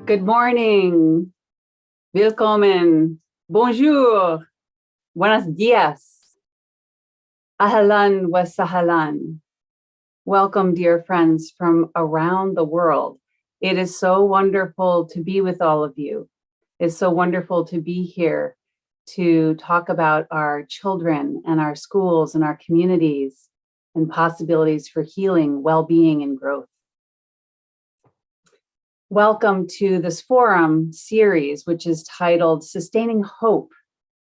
Good morning. Willkommen. Bonjour. Buenos dias. Ahlan wa sahlan. Welcome, dear friends from around the world. It is so wonderful to be with all of you. It's so wonderful to be here to talk about our children and our schools and our communities and possibilities for healing, well-being, and growth. Welcome to this forum series, which is titled Sustaining Hope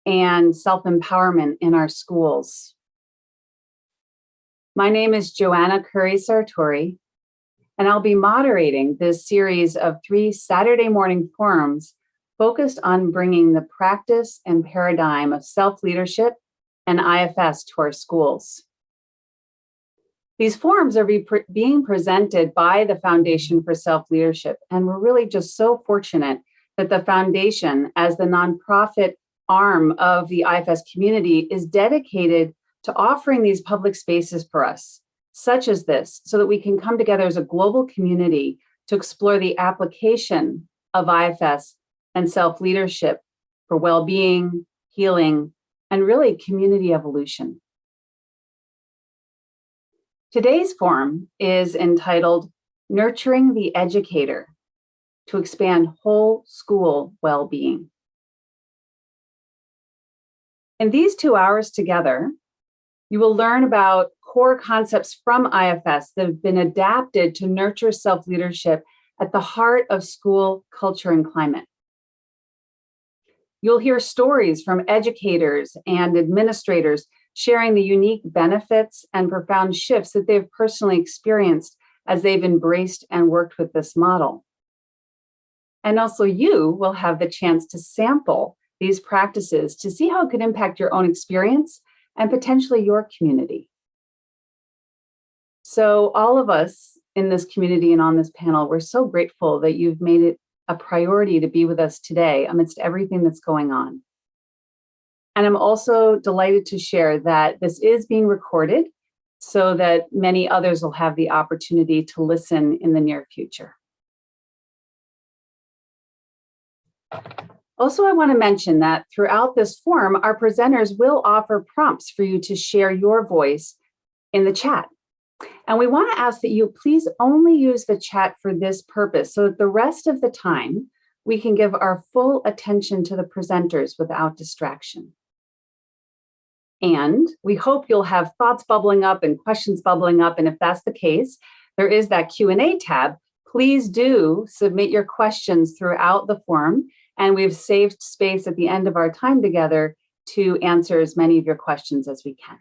and Self-Empowerment in Our Schools. My name is Joanna Curry-Sartori, and I'll be moderating this series of 3 Saturday morning forums focused on bringing the practice and paradigm of self-leadership and IFS to our schools. These forums are being presented by the Foundation for Self-Leadership, and we're really just so fortunate that the foundation, as the nonprofit arm of the IFS community, is dedicated to offering these public spaces for us, such as this, so that we can come together as a global community to explore the application of IFS and self-leadership for well-being, healing, and really community evolution. Today's forum is entitled Nurturing the Educator to Expand Whole-School Wellbeing. In these 2 hours together, you will learn about core concepts from IFS that have been adapted to nurture self-leadership at the heart of school culture and climate. You'll hear stories from educators and administrators sharing the unique benefits and profound shifts that they've personally experienced as they've embraced and worked with this model. And also you will have the chance to sample these practices to see how it could impact your own experience and potentially your community. So all of us in this community and on this panel, we're so grateful that you've made it a priority to be with us today amidst everything that's going on. And I'm also delighted to share that this is being recorded so that many others will have the opportunity to listen in the near future. Also, I want to mention that throughout this forum, our presenters will offer prompts for you to share your voice in the chat. And we want to ask that you please only use the chat for this purpose so that the rest of the time we can give our full attention to the presenters without distraction. And we hope you'll have thoughts bubbling up and questions bubbling up. And if that's the case, there is that Q&A tab. Please do submit your questions throughout the forum. And we've saved space at the end of our time together to answer as many of your questions as we can.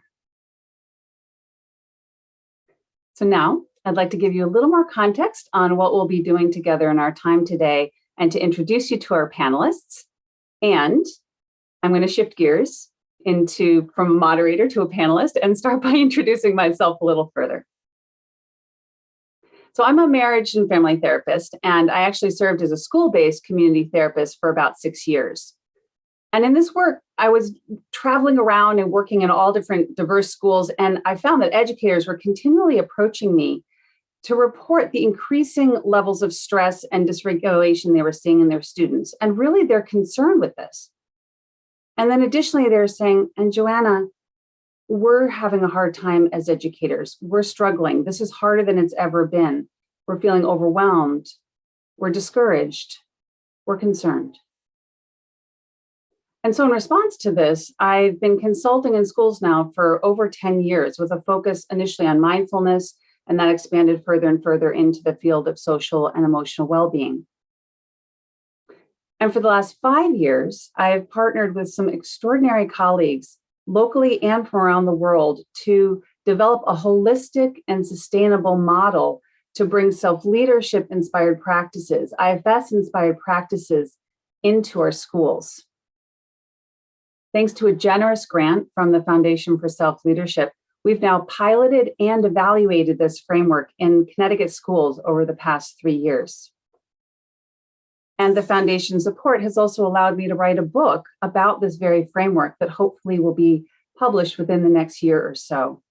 So now I'd like to give you a little more context on what we'll be doing together in our time today and to introduce you to our panelists. And I'm going to shift gears from a moderator to a panelist and start by introducing myself a little further. So I'm a marriage and family therapist, and I actually served as a school-based community therapist for about 6 years. And in this work, I was traveling around and working in all different diverse schools, and I found that educators were continually approaching me to report the increasing levels of stress and dysregulation they were seeing in their students. And really, they're concerned with this. And then additionally, they're saying, and Joanna, we're having a hard time as educators. We're struggling. This is harder than it's ever been. We're feeling overwhelmed. We're discouraged. We're concerned. And so in response to this, I've been consulting in schools now for over 10 years with a focus initially on mindfulness, and that expanded further and further into the field of social and emotional well-being. And for the last 5 years, I have partnered with some extraordinary colleagues locally and from around the world to develop a holistic and sustainable model to bring self-leadership inspired practices, IFS inspired practices into our schools. Thanks to a generous grant from the Foundation for Self-Leadership, we've now piloted and evaluated this framework in Connecticut schools over the past 3 years. And the foundation support has also allowed me to write a book about this very framework that hopefully will be published within the next year or so.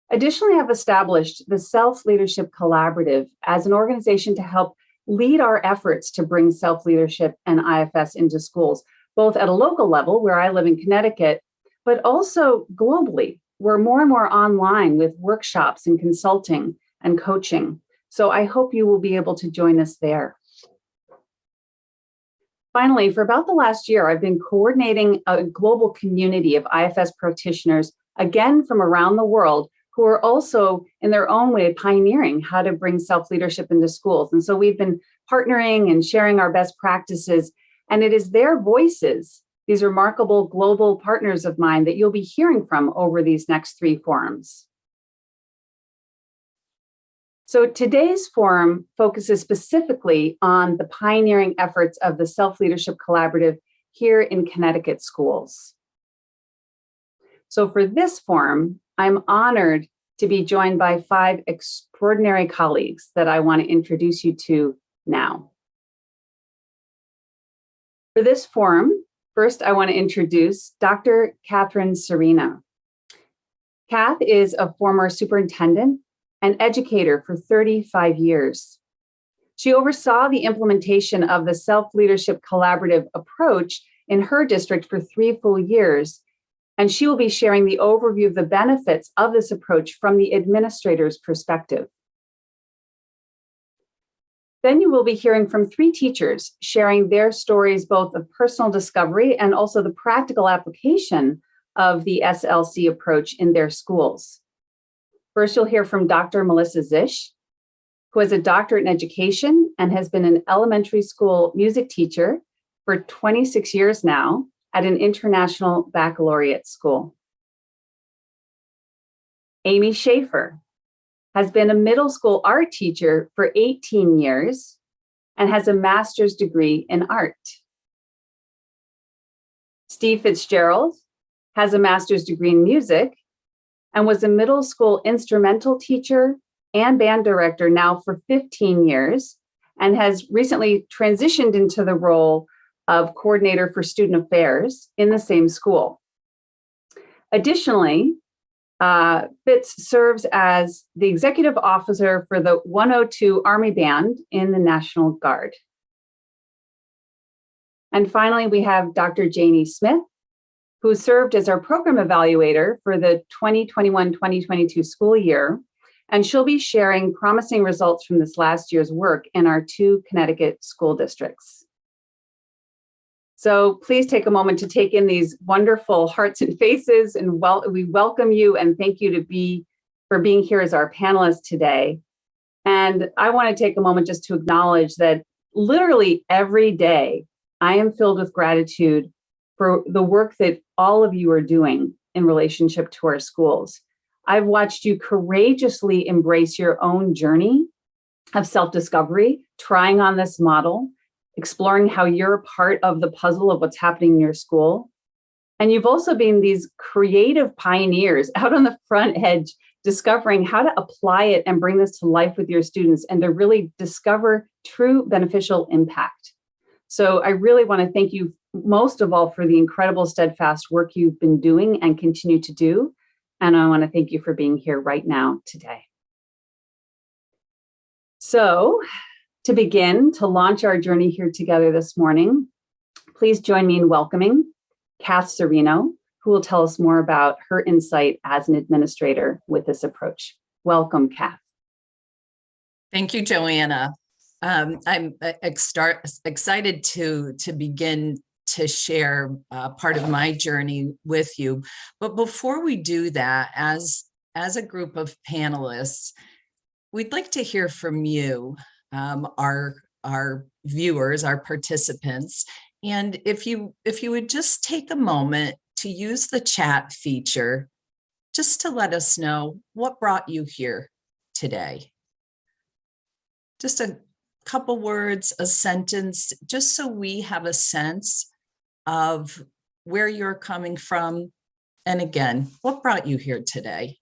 Additionally, I've established the Self-Leadership Collaborative as an organization to help lead our efforts to bring self-leadership and IFS into schools, both at a local level, where I live in Connecticut, but also globally. We're more and more online with workshops and consulting and coaching. So I hope you will be able to join us there. Finally, for about the last year, I've been coordinating a global community of IFS practitioners, again from around the world, who are also in their own way pioneering how to bring self-leadership into schools. And so we've been partnering and sharing our best practices, and it is their voices, these remarkable global partners of mine, that you'll be hearing from over these next 3 forums. So today's forum focuses specifically on the pioneering efforts of the Self-Leadership Collaborative here in Connecticut schools. So for this forum, I'm honored to be joined by 5 extraordinary colleagues that I want to introduce you to now. For this forum, first I want to introduce Dr. Catherine Serena. Kath is a former superintendent and educator for 35 years. She oversaw the implementation of the Self-Leadership Collaborative approach in her district for 3 full years, and she will be sharing the overview of the benefits of this approach from the administrator's perspective. Then you will be hearing from 3 teachers sharing their stories, both of personal discovery and also the practical application of the SLC approach in their schools. First, you'll hear from Dr. Melissa Zisch, who has a doctorate in education and has been an elementary school music teacher for 26 years now at an international baccalaureate school. Amy Schaefer has been a middle school art teacher for 18 years and has a master's degree in art. Steve Fitzgerald has a master's degree in music and was a middle school instrumental teacher and band director now for 15 years, and has recently transitioned into the role of coordinator for student affairs in the same school. Additionally, Fitz serves as the executive officer for the 102 Army Band in the National Guard. And finally, we have Dr. Janie Smith, who served as our program evaluator for the 2021-2022 school year, and she'll be sharing promising results from this last year's work in our 2 Connecticut school districts. So please take a moment to take in these wonderful hearts and faces, and we welcome you and thank you for being here as our panelists today. And I want to take a moment just to acknowledge that literally every day I am filled with gratitude for the work that all of you are doing in relationship to our schools. I've watched you courageously embrace your own journey of self-discovery, trying on this model, exploring how you're a part of the puzzle of what's happening in your school. And you've also been these creative pioneers out on the front edge, discovering how to apply it and bring this to life with your students and to really discover true beneficial impact. So I really want to thank you most of all for the incredible steadfast work you've been doing and continue to do. And I want to thank you for being here right now today. So to begin, to launch our journey here together this morning, please join me in welcoming Kath Sereno, who will tell us more about her insight as an administrator with this approach. Welcome, Kath. Thank you, Joanna. I'm excited to begin to share part of my journey with you. But before we do that, as a group of panelists, we'd like to hear from you, our viewers, our participants. And if you would just take a moment to use the chat feature, just to let us know what brought you here today. Just a couple words, a sentence, just so we have a sense of where you're coming from. And again, what brought you here today?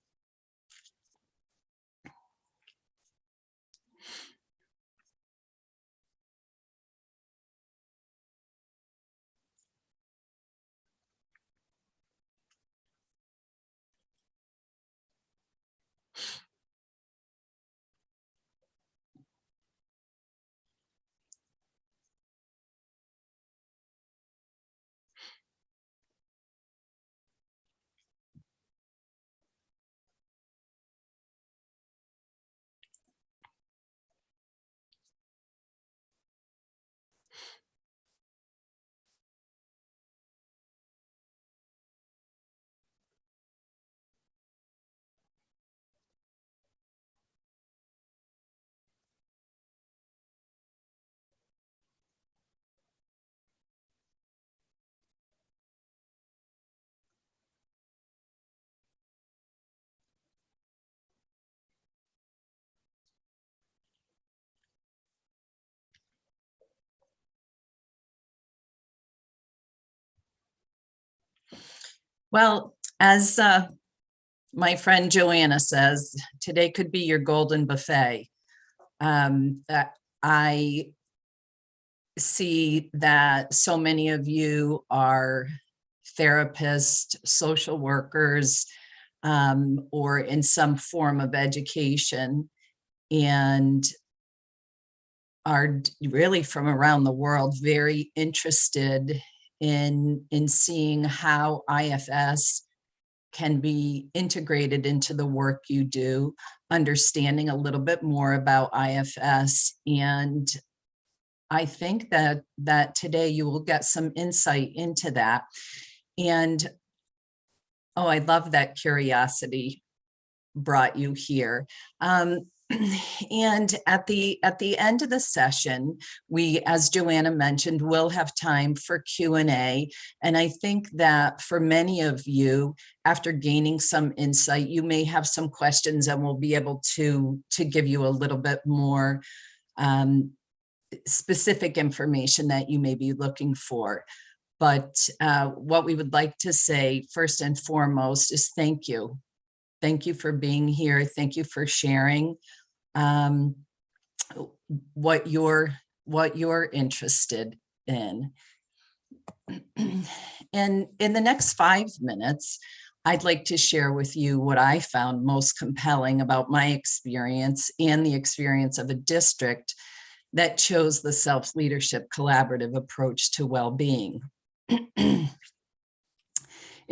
Well, as my friend Joanna says, today could be your golden buffet. I see that so many of you are therapists, social workers, or in some form of education, and are really from around the world very interested in seeing how IFS can be integrated into the work you do, understanding a little bit more about IFS. And I think that today you will get some insight into that. And oh, I love that curiosity brought you here. And at the end of the session, we, as Joanna mentioned, will have time for Q&A. And I think that for many of you, after gaining some insight, you may have some questions, and we'll be able to give you a little bit more specific information that you may be looking for. But what we would like to say first and foremost is thank you. Thank you for being here. Thank you for sharing what you're interested in. And in the next 5 minutes, I'd like to share with you what I found most compelling about my experience and the experience of a district that chose the self-leadership collaborative approach to well-being. In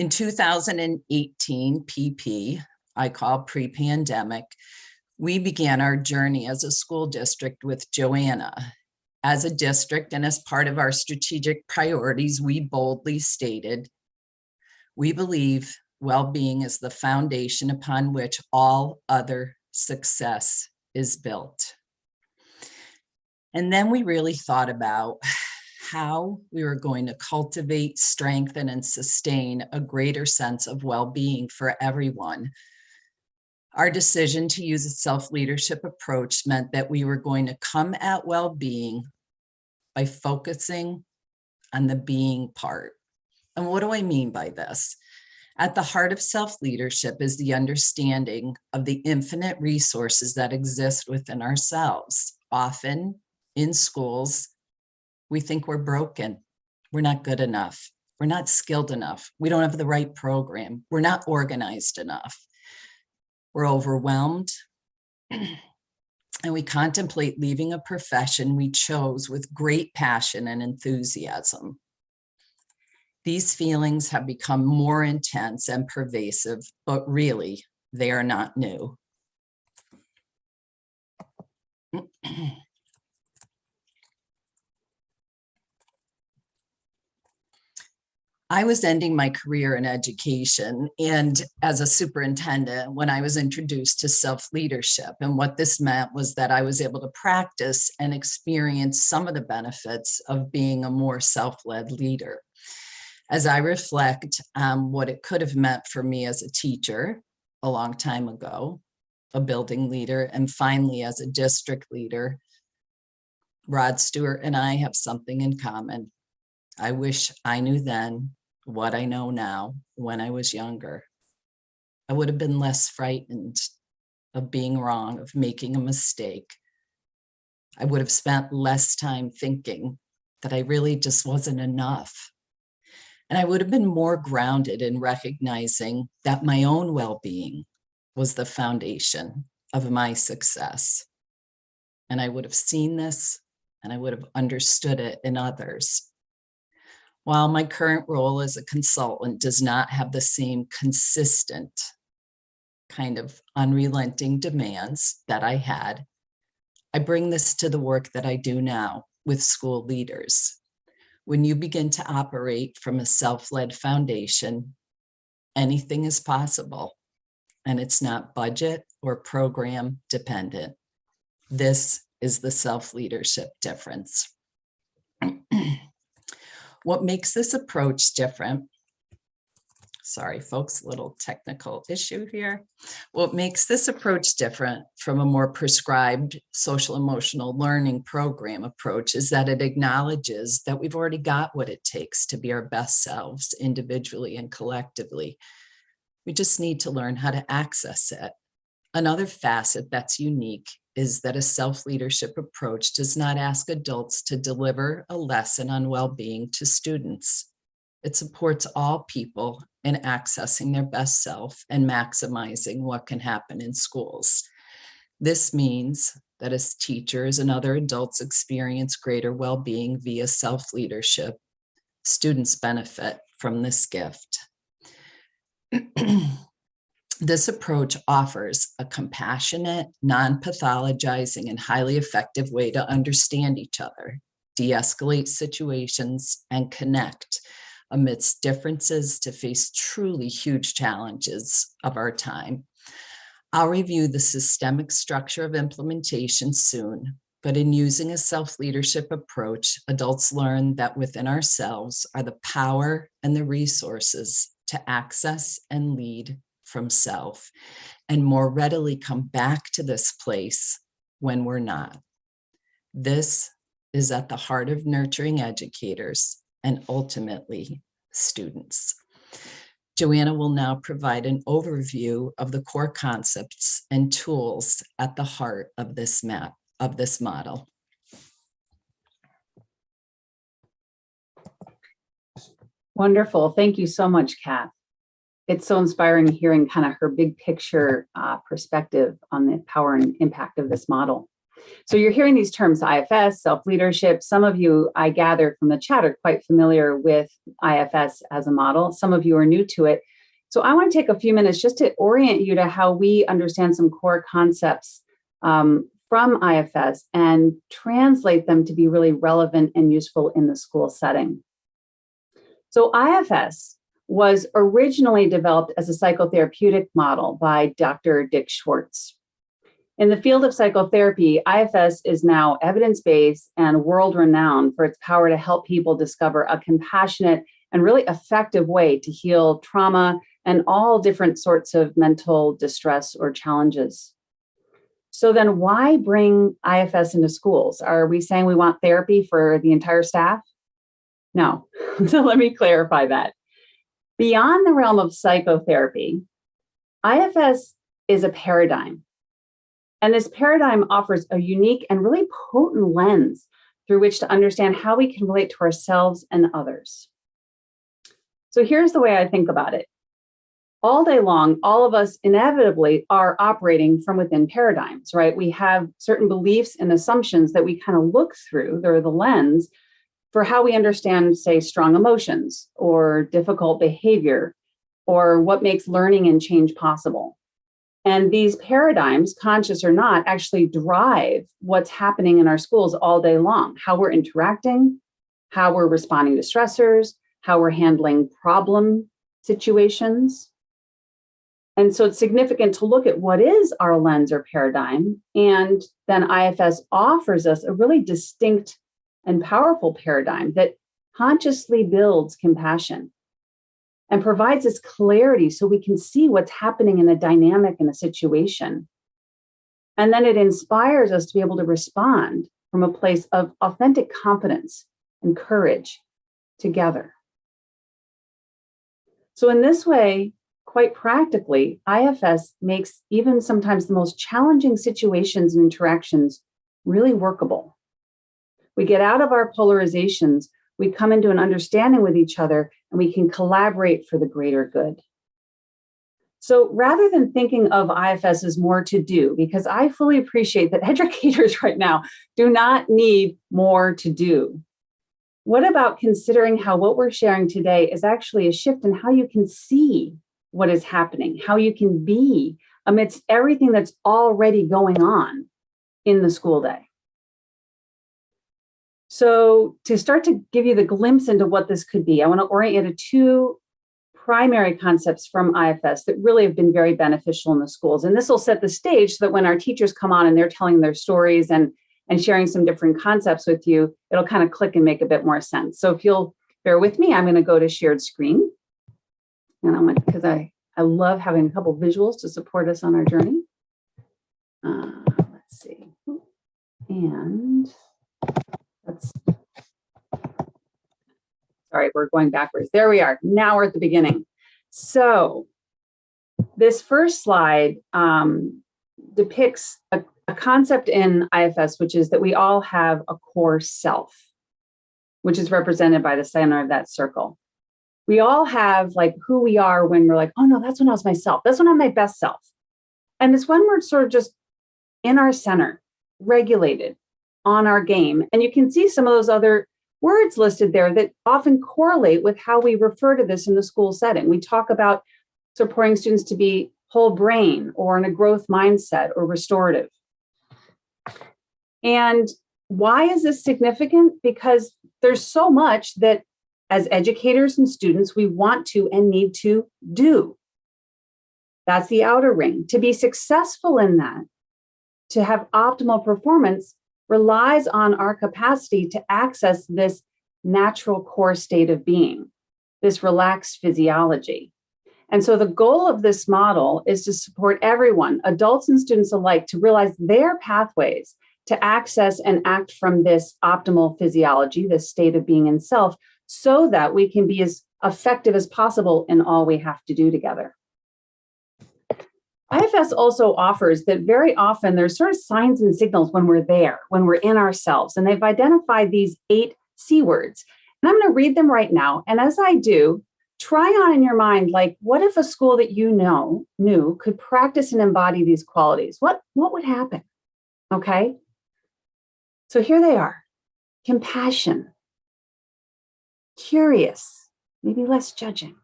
2018, PP, I call pre-pandemic, we began our journey as a school district with Joanna. As a district and as part of our strategic priorities, we boldly stated, we believe well-being is the foundation upon which all other success is built. And then we really thought about how we were going to cultivate, strengthen, and sustain a greater sense of well-being for everyone. Our decision to use a self-leadership approach meant that we were going to come at well-being by focusing on the being part. And what do I mean by this? At the heart of self-leadership is the understanding of the infinite resources that exist within ourselves. Often in schools, we think we're broken. We're not good enough. We're not skilled enough. We don't have the right program. We're not organized enough. We're overwhelmed, and we contemplate leaving a profession we chose with great passion and enthusiasm. These feelings have become more intense and pervasive, but really, they are not new. I was ending my career in education and as a superintendent when I was introduced to self-leadership. And what this meant was that I was able to practice and experience some of the benefits of being a more self-led leader. As I reflect on what it could have meant for me as a teacher a long time ago, a building leader, and finally as a district leader, Rod Stewart and I have something in common. I wish I knew then what I know now when I was younger. I would have been less frightened of being wrong, of making a mistake. I would have spent less time thinking that I really just wasn't enough. And I would have been more grounded in recognizing that my own well-being was the foundation of my success. And I would have seen this and I would have understood it in others. While my current role as a consultant does not have the same consistent kind of unrelenting demands that I had, I bring this to the work that I do now with school leaders. When you begin to operate from a self-led foundation, anything is possible, and it's not budget or program dependent. This is the self-leadership difference. What makes this approach different? Sorry, folks, a little technical issue here. What makes this approach different from a more prescribed social emotional learning program approach is that it acknowledges that we've already got what it takes to be our best selves individually and collectively. We just need to learn how to access it. Another facet that's unique is that a self-leadership approach does not ask adults to deliver a lesson on well-being to students. It supports all people in accessing their best self and maximizing what can happen in schools. This means that as teachers and other adults experience greater well-being via self-leadership, students benefit from this gift. This approach offers a compassionate, non-pathologizing, and highly effective way to understand each other, de-escalate situations, and connect amidst differences to face truly huge challenges of our time. I'll review the systemic structure of implementation soon, but in using a self-leadership approach, adults learn that within ourselves are the power and the resources to access and lead from self, and more readily come back to this place when we're not. This is at the heart of nurturing educators and ultimately students. Joanna will now provide an overview of the core concepts and tools at the heart of this model. Wonderful. Thank you so much, Kat. It's so inspiring hearing kind of her big picture perspective on the power and impact of this model. So you're hearing these terms, IFS, self-leadership. Some of you, I gather from the chat, are quite familiar with IFS as a model. Some of you are new to it. So I want to take a few minutes just to orient you to how we understand some core concepts from IFS and translate them to be really relevant and useful in the school setting. So IFS was originally developed as a psychotherapeutic model by Dr. Dick Schwartz. In the field of psychotherapy, IFS is now evidence-based and world-renowned for its power to help people discover a compassionate and really effective way to heal trauma and all different sorts of mental distress or challenges. So then why bring IFS into schools? Are we saying we want therapy for the entire staff? No. So let me clarify that. Beyond the realm of psychotherapy, IFS is a paradigm. And this paradigm offers a unique and really potent lens through which to understand how we can relate to ourselves and others. So here's the way I think about it. All day long, all of us inevitably are operating from within paradigms, right? We have certain beliefs and assumptions that we kind of look through. They're the lens for how we understand, say, strong emotions or difficult behavior, or what makes learning and change possible. And these paradigms, conscious or not, actually drive what's happening in our schools all day long, how we're interacting, how we're responding to stressors, how we're handling problem situations. And so it's significant to look at what is our lens or paradigm. And then IFS offers us a really distinct and powerful paradigm that consciously builds compassion and provides us clarity so we can see what's happening in a dynamic in a situation. And then it inspires us to be able to respond from a place of authentic confidence and courage together. So in this way, quite practically, IFS makes even sometimes the most challenging situations and interactions really workable. We get out of our polarizations, we come into an understanding with each other, and we can collaborate for the greater good. So rather than thinking of IFS as more to do, because I fully appreciate that educators right now do not need more to do. What about considering how what we're sharing today is actually a shift in how you can see what is happening, how you can be amidst everything that's already going on in the school day? So to start to give you the glimpse into what this could be, I want to orient you to two primary concepts from IFS that really have been very beneficial in the schools. And this will set the stage so that when our teachers come on and they're telling their stories and sharing some different concepts with you, it'll kind of click and make a bit more sense. So if you'll bear with me, I'm going to go to shared screen. And I'm like, because I love having a couple visuals to support us on our journey. Let's see. And that's, sorry, we're going backwards. There we are. Now we're at the beginning. So this first slide depicts a concept in IFS, which is that we all have a core self, which is represented by the center of that circle. We all have like who we are when we're like, oh no, that's when I was myself. That's when I'm my best self. And it's when we're sort of just in our center, regulated, on our game. And you can see some of those other words listed there that often correlate with how we refer to this in the school setting. We talk about supporting students to be whole brain or in a growth mindset or restorative. And why is this significant? Because there's so much that as educators and students, we want to and need to do. That's the outer ring. To be successful in that, to have optimal performance, relies on our capacity to access this natural core state of being, this relaxed physiology. And so the goal of this model is to support everyone, adults and students alike, to realize their pathways to access and act from this optimal physiology, this state of being in self, so that we can be as effective as possible in all we have to do together. IFS also offers that very often there's sort of signs and signals when we're there, when we're in ourselves, and they've identified these 8 C words. And I'm going to read them right now. And as I do, try on in your mind, like, what if a school that you knew could practice and embody these qualities? What would happen? Okay. So here they are: compassion, curious, maybe less judging,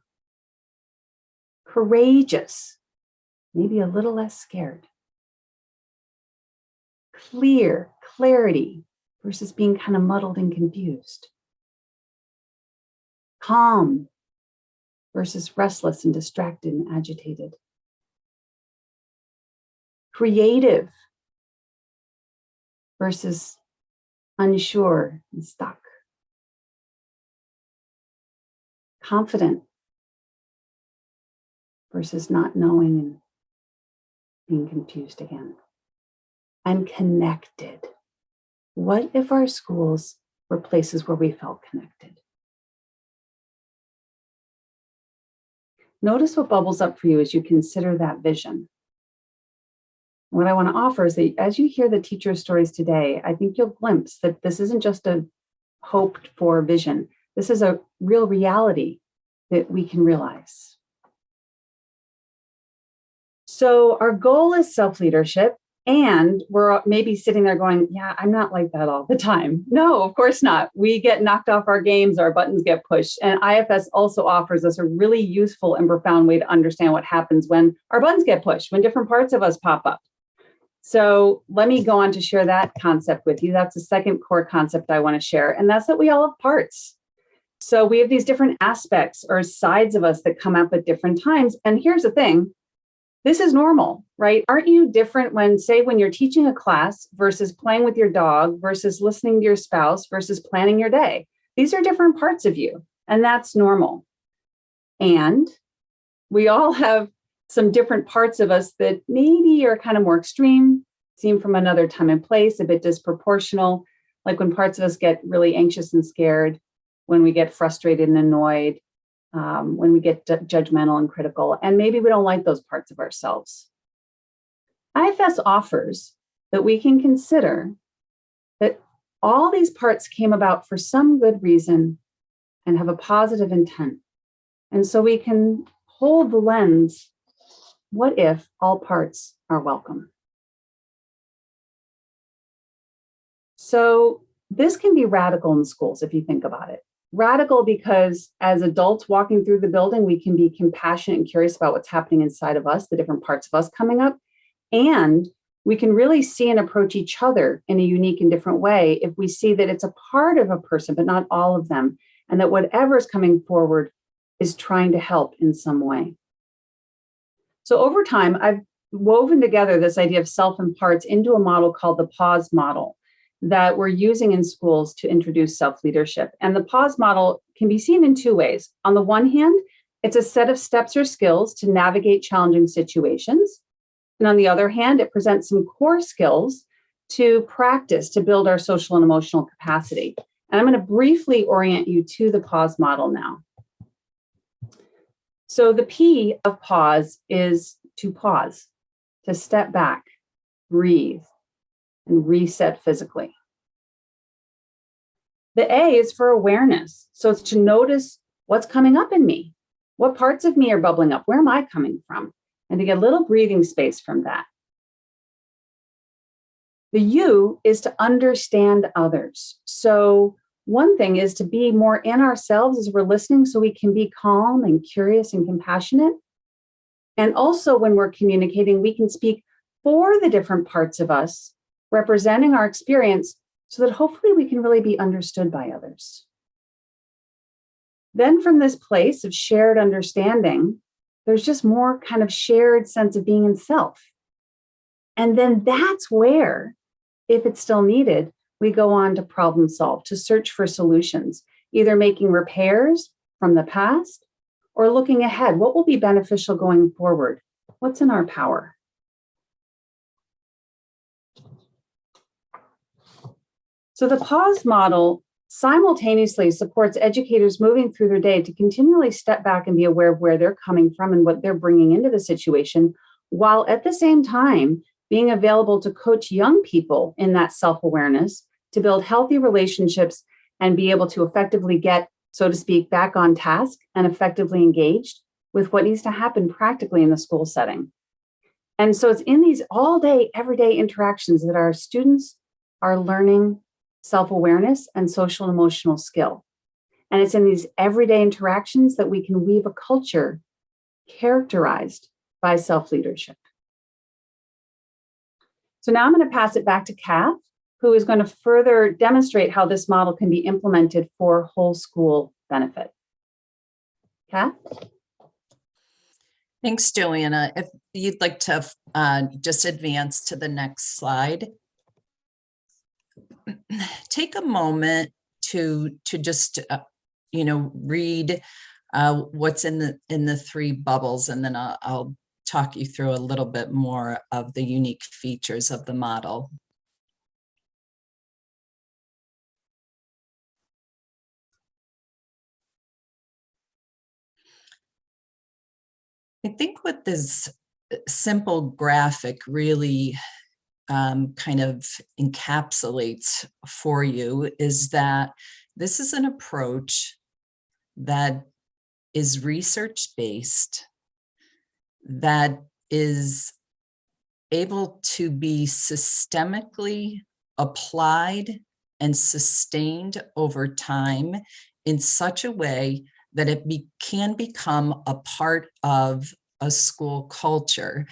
courageous, maybe a little less scared, clarity versus being kind of muddled and confused, calm versus restless and distracted and agitated, creative versus unsure and stuck, confident versus not knowing and being confused again, and connected. What if our schools were places where we felt connected? Notice what bubbles up for you as you consider that vision. What I want to offer is that as you hear the teacher stories today, I think you'll glimpse that this isn't just a hoped for vision. This is a real reality that we can realize. So our goal is self-leadership, and we're maybe sitting there going, yeah, I'm not like that all the time. No, of course not. We get knocked off our games, our buttons get pushed. And IFS also offers us a really useful and profound way to understand what happens when our buttons get pushed, when different parts of us pop up. So let me go on to share that concept with you. That's the second core concept I want to share. And that's that we all have parts. So we have these different aspects or sides of us that come up at different times. And here's the thing. This is normal, right? Aren't you different when you're teaching a class versus playing with your dog versus listening to your spouse versus planning your day? These are different parts of you, and that's normal. And we all have some different parts of us that maybe are kind of more extreme, seem from another time and place, a bit disproportional, like when parts of us get really anxious and scared, when we get frustrated and annoyed, when we get judgmental and critical, and maybe we don't like those parts of ourselves. IFS offers that we can consider that all these parts came about for some good reason and have a positive intent. And so we can hold the lens, what if all parts are welcome? So this can be radical in schools if you think about it. Radical because as adults walking through the building, we can be compassionate and curious about what's happening inside of us, the different parts of us coming up. And we can really see and approach each other in a unique and different way if we see that it's a part of a person, but not all of them. And that whatever is coming forward is trying to help in some way. So over time, I've woven together this idea of self and parts into a model called the pause model that we're using in schools to introduce self-leadership. And the pause model can be seen in 2 ways. On the one hand, It's a set of steps or skills to navigate challenging situations. And on the other hand, it presents some core skills to practice to build our social and emotional capacity. And I'm going to briefly orient you to the pause model now. So the P of pause is to pause, to step back, breathe, and reset physically. The A is for awareness. So it's to notice what's coming up in me. What parts of me are bubbling up? Where am I coming from? And to get a little breathing space from that. The U is to understand others. So one thing is to be more in ourselves as we're listening so we can be calm and curious and compassionate. And also when we're communicating, we can speak for the different parts of us, representing our experience so that hopefully we can really be understood by others. Then from this place of shared understanding, there's just more kind of shared sense of being in self. And then that's where, if it's still needed, we go on to problem solve, to search for solutions, either making repairs from the past or looking ahead. What will be beneficial going forward? What's in our power? So the pause model simultaneously supports educators moving through their day to continually step back and be aware of where they're coming from and what they're bringing into the situation, while at the same time being available to coach young people in that self-awareness to build healthy relationships and be able to effectively get, so to speak, back on task and effectively engaged with what needs to happen practically in the school setting. And so it's in these all day, everyday interactions that our students are learning self-awareness and social and emotional skill. And it's in these everyday interactions that we can weave a culture characterized by self-leadership. So now I'm going to pass it back to Kath, who is going to further demonstrate how this model can be implemented for whole school benefit. Kath? Thanks, Joanna. If you'd like to just advance to the next slide. Take a moment to just read what's in the three bubbles, and then I'll talk you through a little bit more of the unique features of the model. I think what this simple graphic really kind of encapsulates for you is that this is an approach that is research-based, that is able to be systemically applied and sustained over time in such a way that it can become a part of a school culture.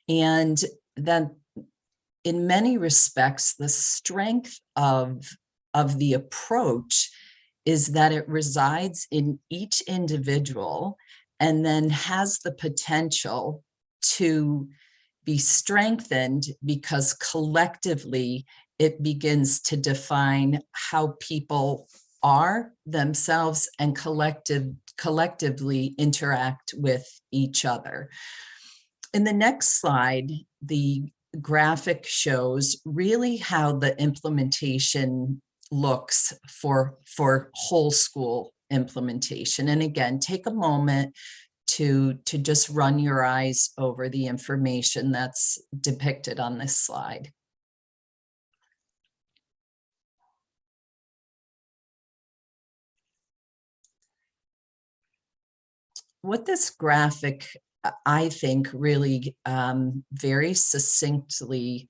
And that in many respects, the strength of the approach is that it resides in each individual and then has the potential to be strengthened because collectively it begins to define how people are themselves and collectively interact with each other. In the next slide, the graphic shows really how the implementation looks for whole school implementation. And again, take a moment to just run your eyes over the information that's depicted on this slide. What this graphic, I think, really very succinctly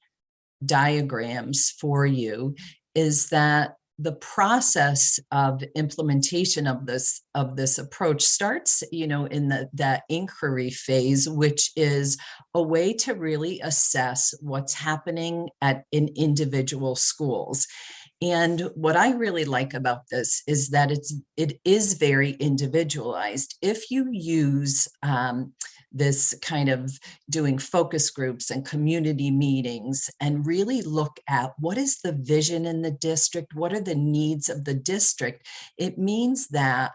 diagrams for you is that the process of implementation of this approach starts, in that inquiry phase, which is a way to really assess what's happening in individual schools. And what I really like about this is that it is very individualized. If you use this kind of doing focus groups and community meetings and really look at what is the vision in the district, what are the needs of the district, it means that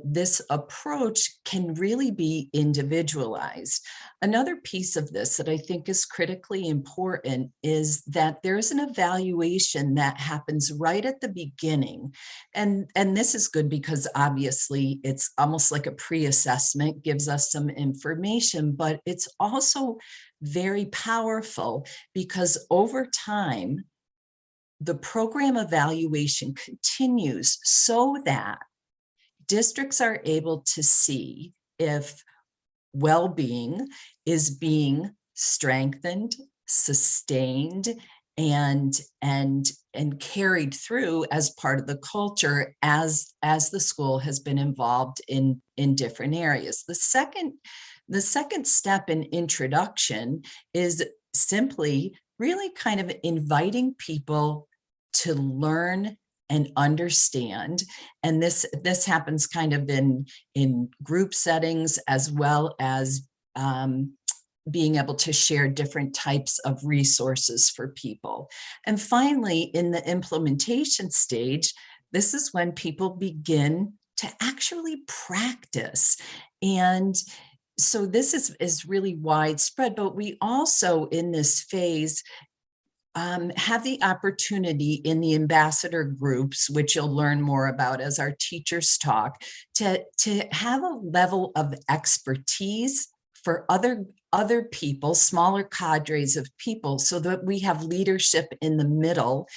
this approach can really be individualized. Another piece of this that I think is critically important is that there's an evaluation that happens right at the beginning. And this is good because obviously it's almost like a pre-assessment, gives us some information, but it's also very powerful because over time, the program evaluation continues so that districts are able to see if well-being is being strengthened, sustained, and carried through as part of the culture as the school has been involved in different areas. The second step in introduction is simply really kind of inviting people to learn and understand. And this happens kind of in group settings, as well as being able to share different types of resources for people. And finally, in the implementation stage, this is when people begin to actually practice. And so this is really widespread, but we also in this phase have the opportunity in the ambassador groups, which you'll learn more about as our teachers talk, to have a level of expertise for other people, smaller cadres of people, so that we have leadership in the middle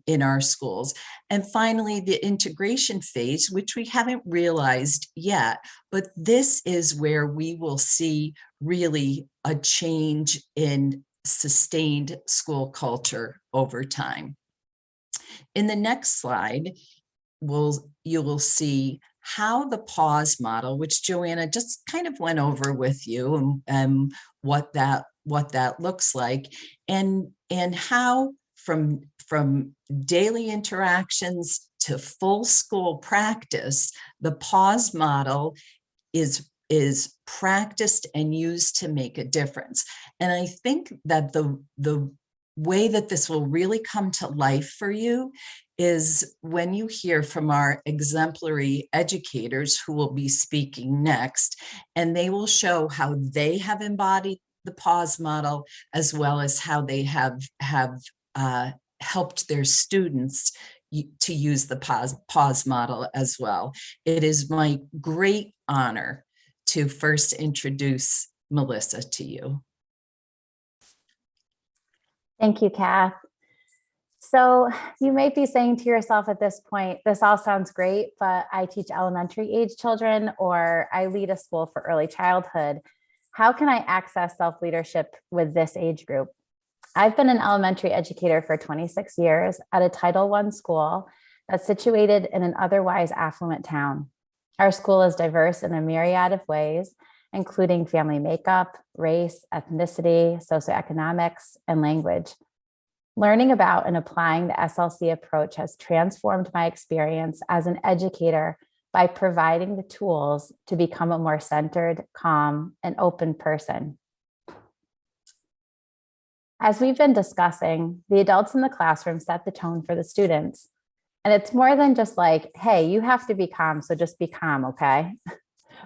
in our schools. And finally, the integration phase, which we haven't realized yet, but this is where we will see really a change in sustained school culture over time. In the next slide, you will see how the pause model, which Joanna just kind of went over with you, and what that looks like, and how from daily interactions to full school practice, the pause model is practiced and used to make a difference. And I think that the way that this will really come to life for you is when you hear from our exemplary educators who will be speaking next, and they will show how they have embodied the pause model, as well as how they have helped their students to use the pause model as well. It is my great honor to first introduce Melissa to you. Thank you, Kath. So you might be saying to yourself at this point, this all sounds great, but I teach elementary age children, or I lead a school for early childhood. How can I access self-leadership with this age group? I've been an elementary educator for 26 years at a Title I school that's situated in an otherwise affluent town. Our school is diverse in a myriad of ways, including family makeup, race, ethnicity, socioeconomics, and language. Learning about and applying the SLC approach has transformed my experience as an educator by providing the tools to become a more centered, calm, and open person. As we've been discussing, the adults in the classroom set the tone for the students. And it's more than just like, hey, you have to be calm, so just be calm, okay?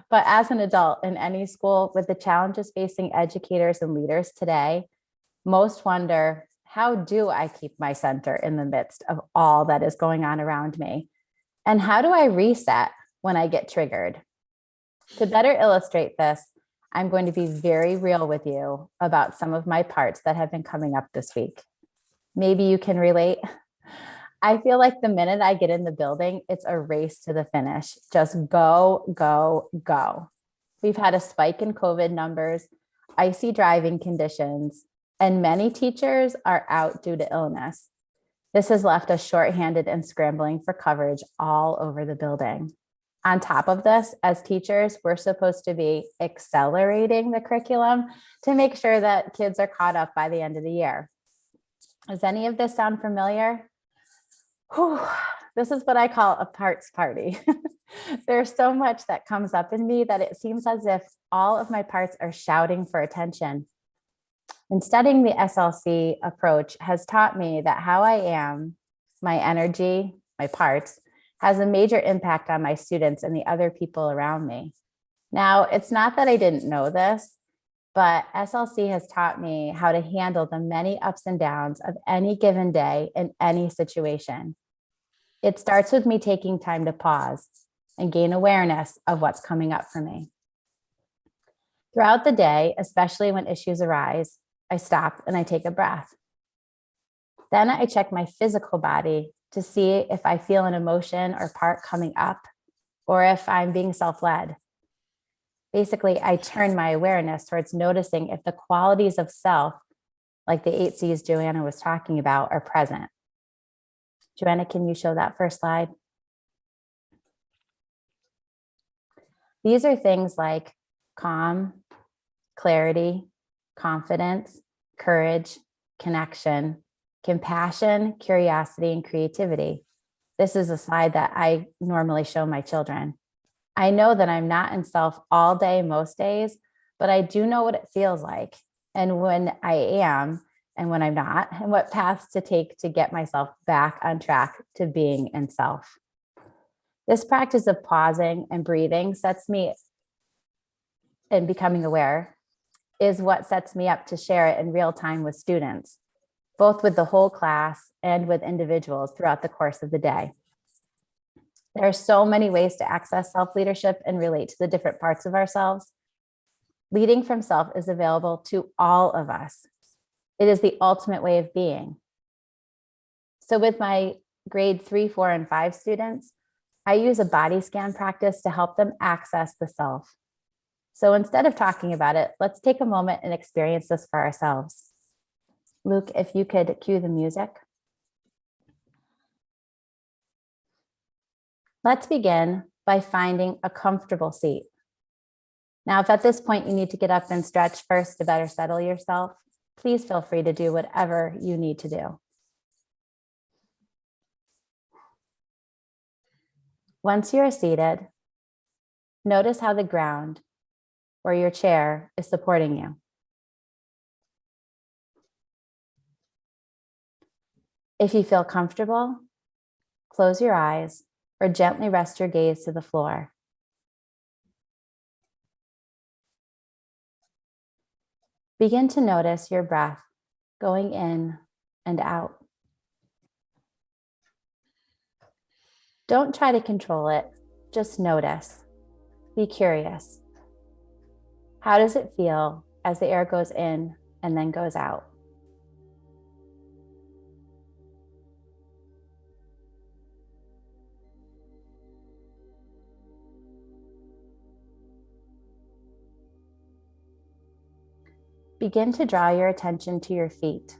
But as an adult in any school, with the challenges facing educators and leaders today, most wonder, how do I keep my center in the midst of all that is going on around me? And how do I reset when I get triggered? To better illustrate this, I'm going to be very real with you about some of my parts that have been coming up this week. Maybe you can relate. I feel like the minute I get in the building, it's a race to the finish. Just go, go, go. We've had a spike in COVID numbers, icy driving conditions, and many teachers are out due to illness. This has left us shorthanded and scrambling for coverage all over the building. On top of this, as teachers, we're supposed to be accelerating the curriculum to make sure that kids are caught up by the end of the year. Does any of this sound familiar? Whew, this is what I call a parts party. There's so much that comes up in me that it seems as if all of my parts are shouting for attention. And studying the SLC approach has taught me that how I am, my energy, my parts, has a major impact on my students and the other people around me. Now, it's not that I didn't know this, but SLC has taught me how to handle the many ups and downs of any given day in any situation. It starts with me taking time to pause and gain awareness of what's coming up for me. Throughout the day, especially when issues arise, I stop and I take a breath. Then I check my physical body to see if I feel an emotion or part coming up, or if I'm being self-led. Basically, I turn my awareness towards noticing if the qualities of self, like the 8 C's Joanna was talking about, are present. Joanna, can you show that first slide? These are things like calm, clarity, confidence, courage, connection, compassion, curiosity, and creativity. This is a slide that I normally show my children. I know that I'm not in self all day, most days, but I do know what it feels like, and when I am and when I'm not, and what paths to take to get myself back on track to being in self. This practice of pausing and breathing sets me, and becoming aware, is what sets me up to share it in real time with students, both with the whole class and with individuals throughout the course of the day. There are so many ways to access self-leadership and relate to the different parts of ourselves. Leading from self is available to all of us. It is the ultimate way of being. So with my grade 3, 4, and 5 students, I use a body scan practice to help them access the self. So instead of talking about it, let's take a moment and experience this for ourselves. Luke, if you could cue the music. Let's begin by finding a comfortable seat. Now, if at this point you need to get up and stretch first to better settle yourself, please feel free to do whatever you need to do. Once you're seated, notice how the ground or your chair is supporting you. If you feel comfortable, close your eyes or gently rest your gaze to the floor. Begin to notice your breath going in and out. Don't try to control it, just notice. Be curious. How does it feel as the air goes in and then goes out? Begin to draw your attention to your feet.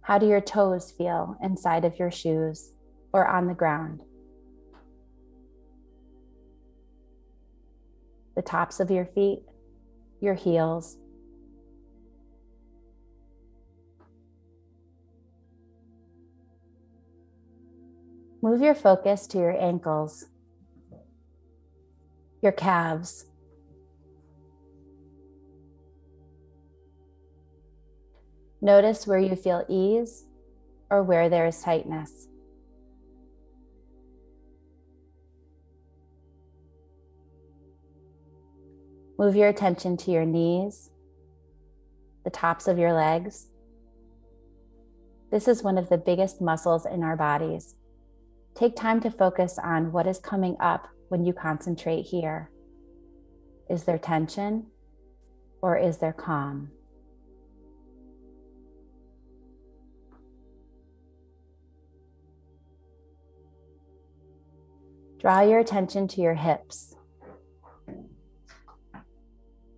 How do your toes feel inside of your shoes or on the ground? The tops of your feet, your heels. Move your focus to your ankles, your calves. Notice where you feel ease or where there is tightness. Move your attention to your knees, the tops of your legs. This is one of the biggest muscles in our bodies. Take time to focus on what is coming up when you concentrate here. Is there tension or is there calm? Draw your attention to your hips,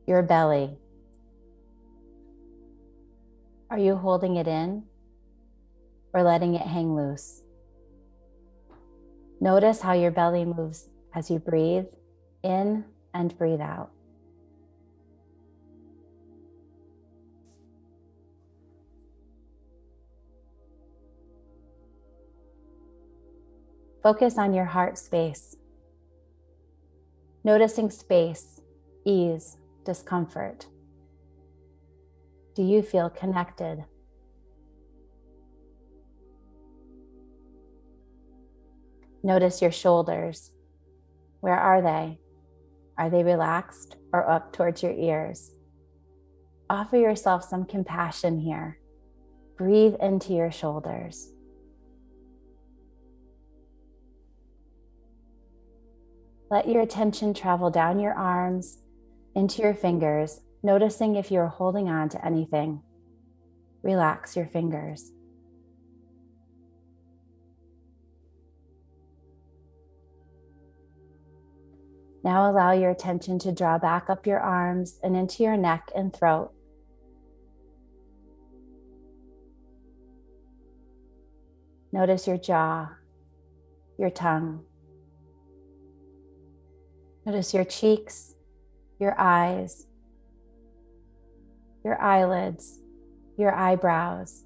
your belly. Are you holding it in or letting it hang loose? Notice how your belly moves as you breathe in and breathe out. Focus on your heart space. Noticing space, ease, discomfort. Do you feel connected? Notice your shoulders. Where are they? Are they relaxed or up towards your ears? Offer yourself some compassion here. Breathe into your shoulders. Let your attention travel down your arms, into your fingers, noticing if you're holding on to anything. Relax your fingers. Now allow your attention to draw back up your arms and into your neck and throat. Notice your jaw, your tongue. Notice your cheeks, your eyes, your eyelids, your eyebrows.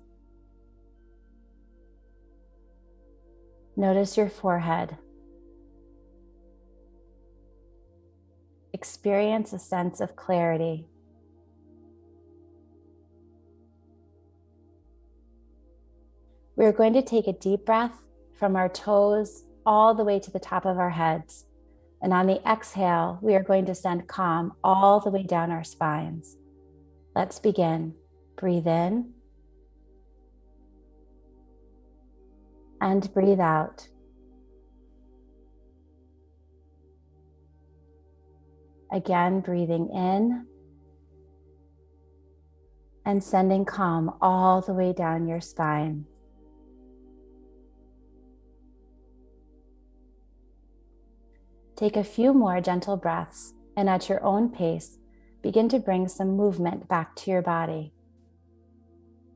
Notice your forehead. Experience a sense of clarity. We are going to take a deep breath from our toes all the way to the top of our heads. And on the exhale, we are going to send calm all the way down our spines. Let's begin. Breathe in and breathe out. Again, breathing in and sending calm all the way down your spine. Take a few more gentle breaths, and at your own pace, begin to bring some movement back to your body.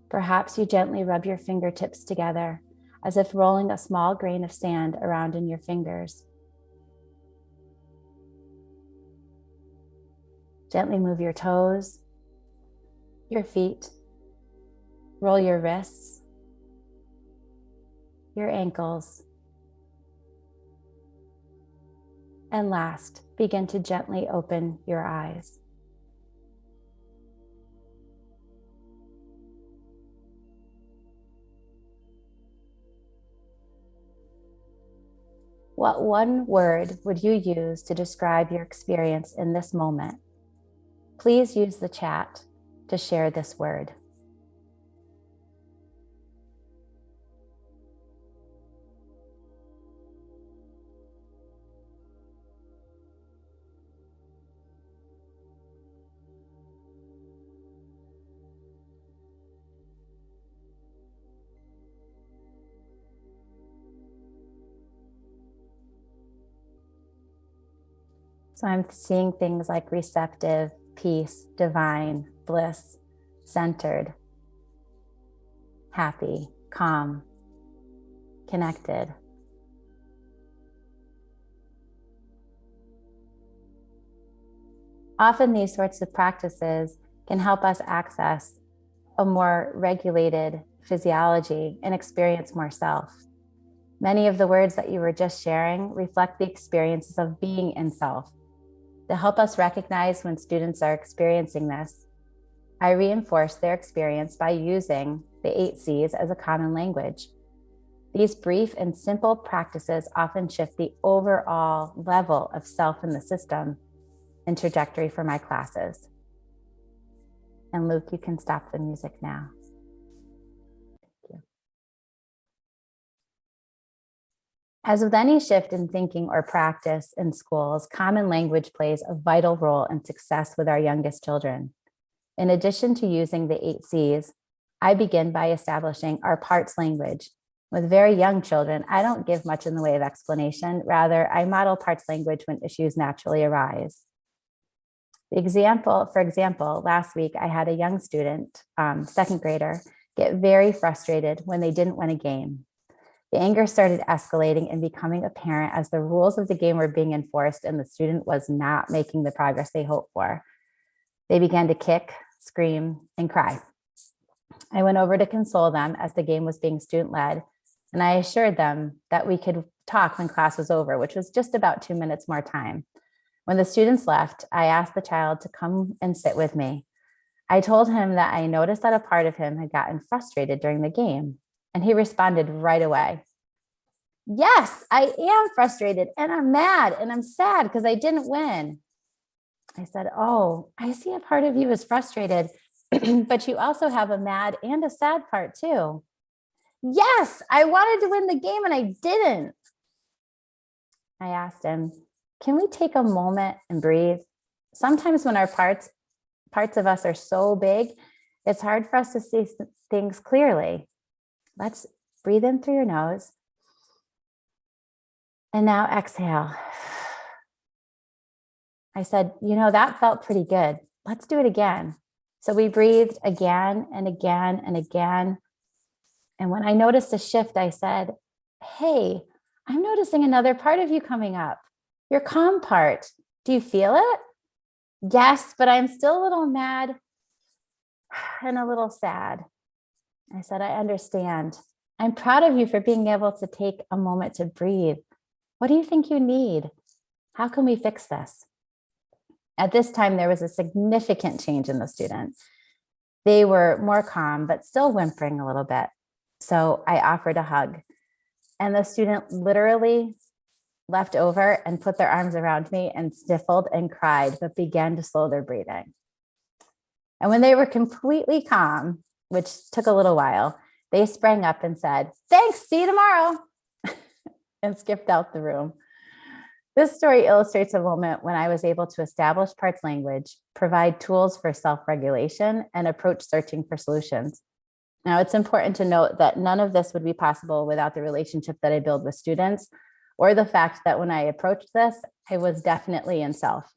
Perhaps you gently rub your fingertips together, as if rolling a small grain of sand around in your fingers. Gently move your toes, your feet, roll your wrists, your ankles. And last, begin to gently open your eyes. What one word would you use to describe your experience in this moment? Please use the chat to share this word. So I'm seeing things like receptive, peace, divine, bliss, centered, happy, calm, connected. Often these sorts of practices can help us access a more regulated physiology and experience more self. Many of the words that you were just sharing reflect the experiences of being in self. To help us recognize when students are experiencing this, I reinforce their experience by using the 8 C's as a common language. These brief and simple practices often shift the overall level of self in the system and trajectory for my classes. And Luke, you can stop the music now. Thank you. As with any shift in thinking or practice in schools, common language plays a vital role in success with our youngest children. In addition to using the 8 C's, I begin by establishing our parts language. With very young children, I don't give much in the way of explanation. Rather, I model parts language when issues naturally arise. For example, last week I had a young student, second grader, get very frustrated when they didn't win a game. The anger started escalating and becoming apparent as the rules of the game were being enforced and the student was not making the progress they hoped for. They began to kick, scream, and cry. I went over to console them as the game was being student-led, and I assured them that we could talk when class was over, which was just about 2 minutes more time. When the students left, I asked the child to come and sit with me. I told him that I noticed that a part of him had gotten frustrated during the game, and he responded right away. Yes, I am frustrated and I'm mad and I'm sad because I didn't win. I said, oh, I see a part of you is frustrated, but you also have a mad and a sad part too. Yes, I wanted to win the game and I didn't. I asked him, can we take a moment and breathe? Sometimes when our parts of us are so big, it's hard for us to see things clearly. Let's breathe in through your nose. And now exhale. I said, that felt pretty good. Let's do it again. So we breathed again and again and again. And when I noticed a shift, I said, hey, I'm noticing another part of you coming up, your calm part. Do you feel it? Yes, but I'm still a little mad and a little sad. I said, I understand. I'm proud of you for being able to take a moment to breathe. What do you think you need? How can we fix this? At this time, there was a significant change in the student. They were more calm, but still whimpering a little bit. So I offered a hug, and the student literally left over and put their arms around me and sniffled and cried, but began to slow their breathing. And when they were completely calm, which took a little while, they sprang up and said, thanks, see you tomorrow, and skipped out the room. This story illustrates a moment when I was able to establish parts language, provide tools for self-regulation, and approach searching for solutions. Now, it's important to note that none of this would be possible without the relationship that I build with students, or the fact that when I approached this, I was definitely in self.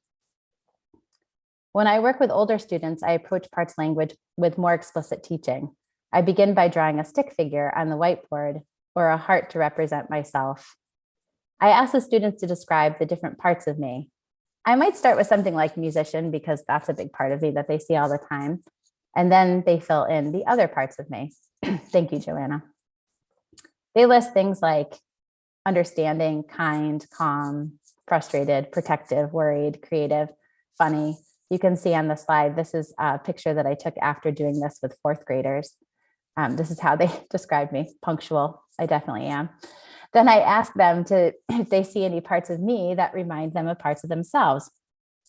When I work with older students, I approach parts language with more explicit teaching. I begin by drawing a stick figure on the whiteboard or a heart to represent myself. I ask the students to describe the different parts of me. I might start with something like musician because that's a big part of me that they see all the time. And then they fill in the other parts of me. Thank you, Joanna. They list things like understanding, kind, calm, frustrated, protective, worried, creative, funny. You can see on the slide, this is a picture that I took after doing this with fourth graders. This is how they describe me, punctual. I definitely am. Then I ask them if they see any parts of me that remind them of parts of themselves.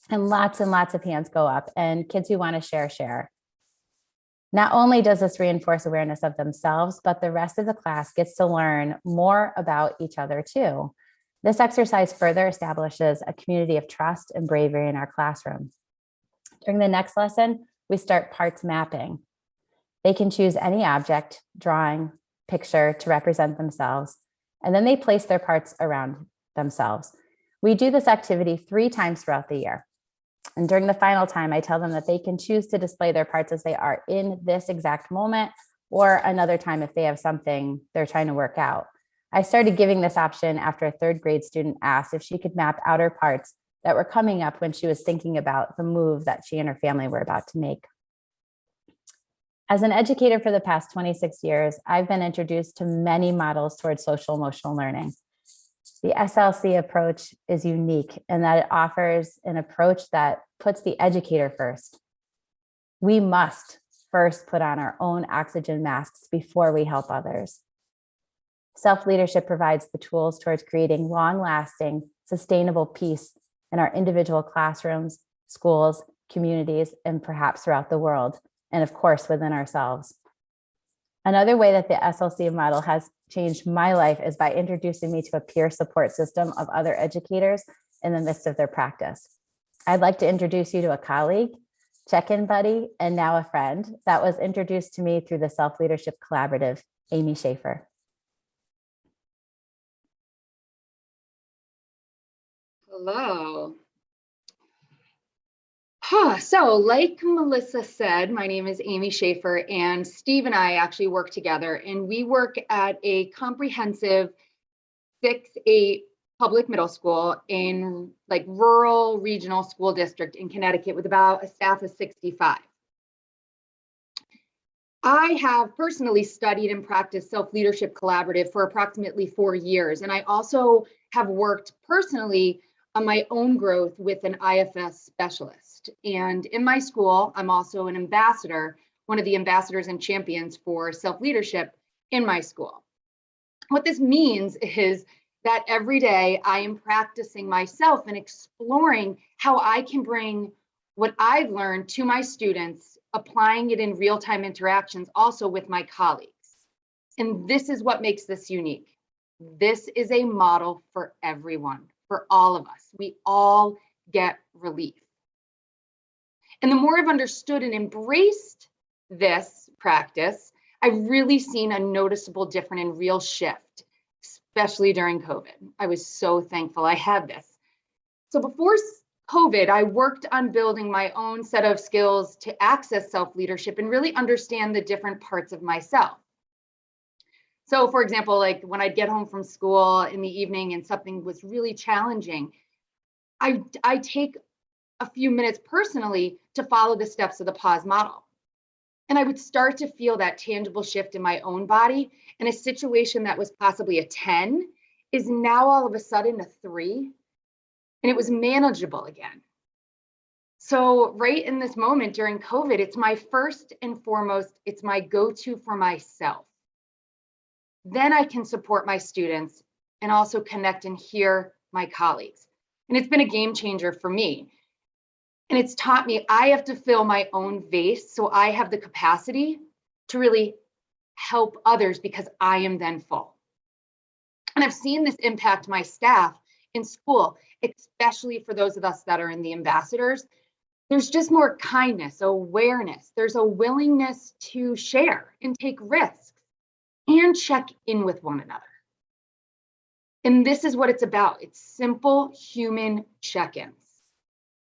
And lots of hands go up, and kids who want to share. Not only does this reinforce awareness of themselves, but the rest of the class gets to learn more about each other too. This exercise further establishes a community of trust and bravery in our classroom. During the next lesson, we start parts mapping. They can choose any object, drawing, picture to represent themselves, and then they place their parts around themselves. We do this activity 3 times throughout the year. And during the final time, I tell them that they can choose to display their parts as they are in this exact moment, or another time if they have something they're trying to work out. I started giving this option after a 3rd grade student asked if she could map out her parts that were coming up when she was thinking about the move that she and her family were about to make. As an educator for the past 26 years, I've been introduced to many models towards social emotional learning. The SLC approach is unique in that it offers an approach that puts the educator first. We must first put on our own oxygen masks before we help others. Self-leadership provides the tools towards creating long-lasting, sustainable peace in our individual classrooms, schools, communities, and perhaps throughout the world, and of course, within ourselves. Another way that the SLC model has changed my life is by introducing me to a peer support system of other educators in the midst of their practice. I'd like to introduce you to a colleague, check-in buddy, and now a friend that was introduced to me through the Self-Leadership Collaborative, Amy Schaefer. Hello. So like Melissa said, my name is Amy Schaefer, and Steve and I actually work together, and we work at a comprehensive 6-8 public middle school in like rural regional school district in Connecticut with about a staff of 65. I have personally studied and practiced Self-Leadership Collaborative for approximately 4 years, and I also have worked personally on my own growth with an IFS specialist. And in my school, I'm also an ambassador, one of the ambassadors and champions for self-leadership in my school. What this means is that every day I am practicing myself and exploring how I can bring what I've learned to my students, applying it in real-time interactions also with my colleagues. And this is what makes this unique. This is a model for everyone, for all of us. We all get relief. And the more I've understood and embraced this practice, I've really seen a noticeable difference and real shift, especially during COVID. I was so thankful I had this. So before COVID, I worked on building my own set of skills to access self-leadership and really understand the different parts of myself. So for example, like when I'd get home from school in the evening and something was really challenging, I take a few minutes personally to follow the steps of the pause model. And I would start to feel that tangible shift in my own body, and a situation that was possibly a 10 is now all of a sudden a 3, and it was manageable again. So right in this moment during COVID, it's my first and foremost, it's my go-to for myself. Then I can support my students and also connect and hear my colleagues. And it's been a game changer for me. And it's taught me I have to fill my own vase so I have the capacity to really help others because I am then full. And I've seen this impact my staff in school, especially for those of us that are in the ambassadors. There's just more kindness, awareness. There's a willingness to share and take risks and check in with one another. And this is what it's about. It's simple human check-ins.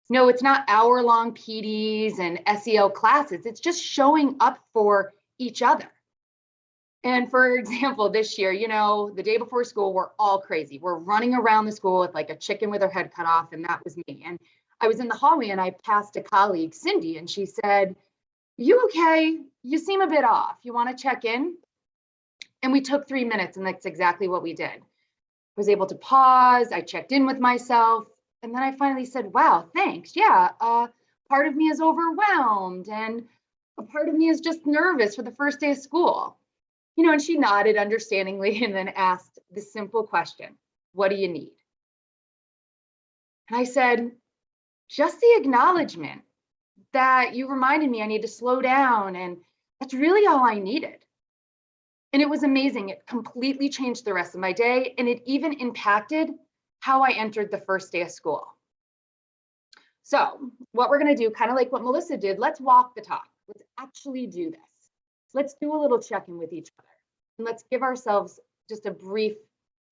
No, it's not hour-long PDs and SEL classes. It's just showing up for each other. And for example, this year, you know, the day before school, we're all crazy. We're running around the school with like a chicken with her head cut off, and that was me. And I was in the hallway and I passed a colleague, Cindy, and she said, "You okay? You seem a bit off. You want to check in?" And we took 3 minutes, and that's exactly what we did. I was able to pause. I checked in with myself. And then I finally said, "Wow, thanks. Yeah, part of me is overwhelmed and a part of me is just nervous for the first day of school." You know, and she nodded understandingly and then asked the simple question, "What do you need?" And I said, "Just the acknowledgement that you reminded me I need to slow down, and that's really all I needed." And it was amazing. It completely changed the rest of my day, and it even impacted how I entered the first day of school. So what we're going to do, kind of like what Melissa did, let's walk the talk. Let's actually do this. Let's do a little check-in with each other. And let's give ourselves just a brief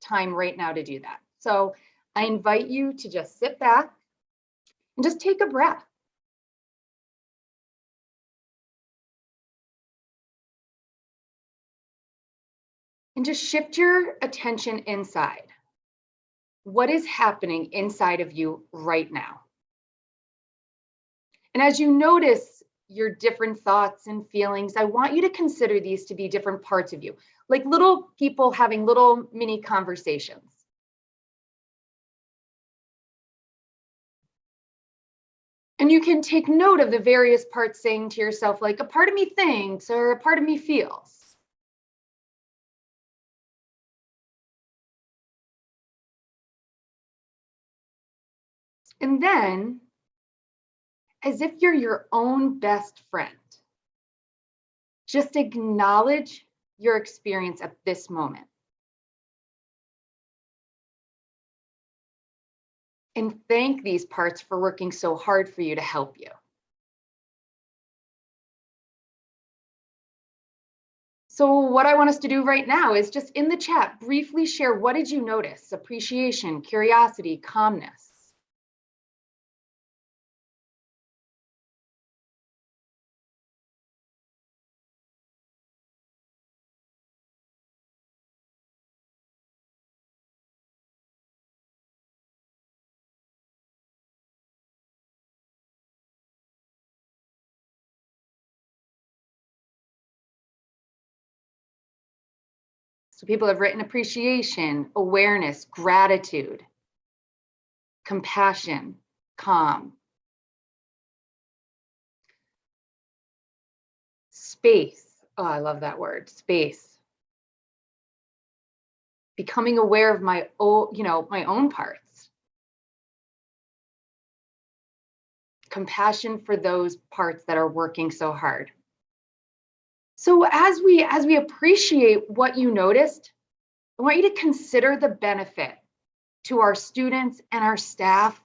time right now to do that. So I invite you to just sit back and just take a breath. And just shift your attention inside. What is happening inside of you right now? And as you notice your different thoughts and feelings, I want you to consider these to be different parts of you, like little people having little mini conversations. And you can take note of the various parts saying to yourself, like, a part of me thinks or a part of me feels. And then, as if you're your own best friend, just acknowledge your experience at this moment. And thank these parts for working so hard for you to help you. So what I want us to do right now is just in the chat, briefly share, what did you notice? Appreciation, curiosity, calmness. So people have written appreciation, awareness, gratitude, compassion, calm. Space. Oh, I love that word, space. becoming aware of my own parts. Compassion for those parts that are working so hard. So as we appreciate what you noticed, I want you to consider the benefit to our students and our staff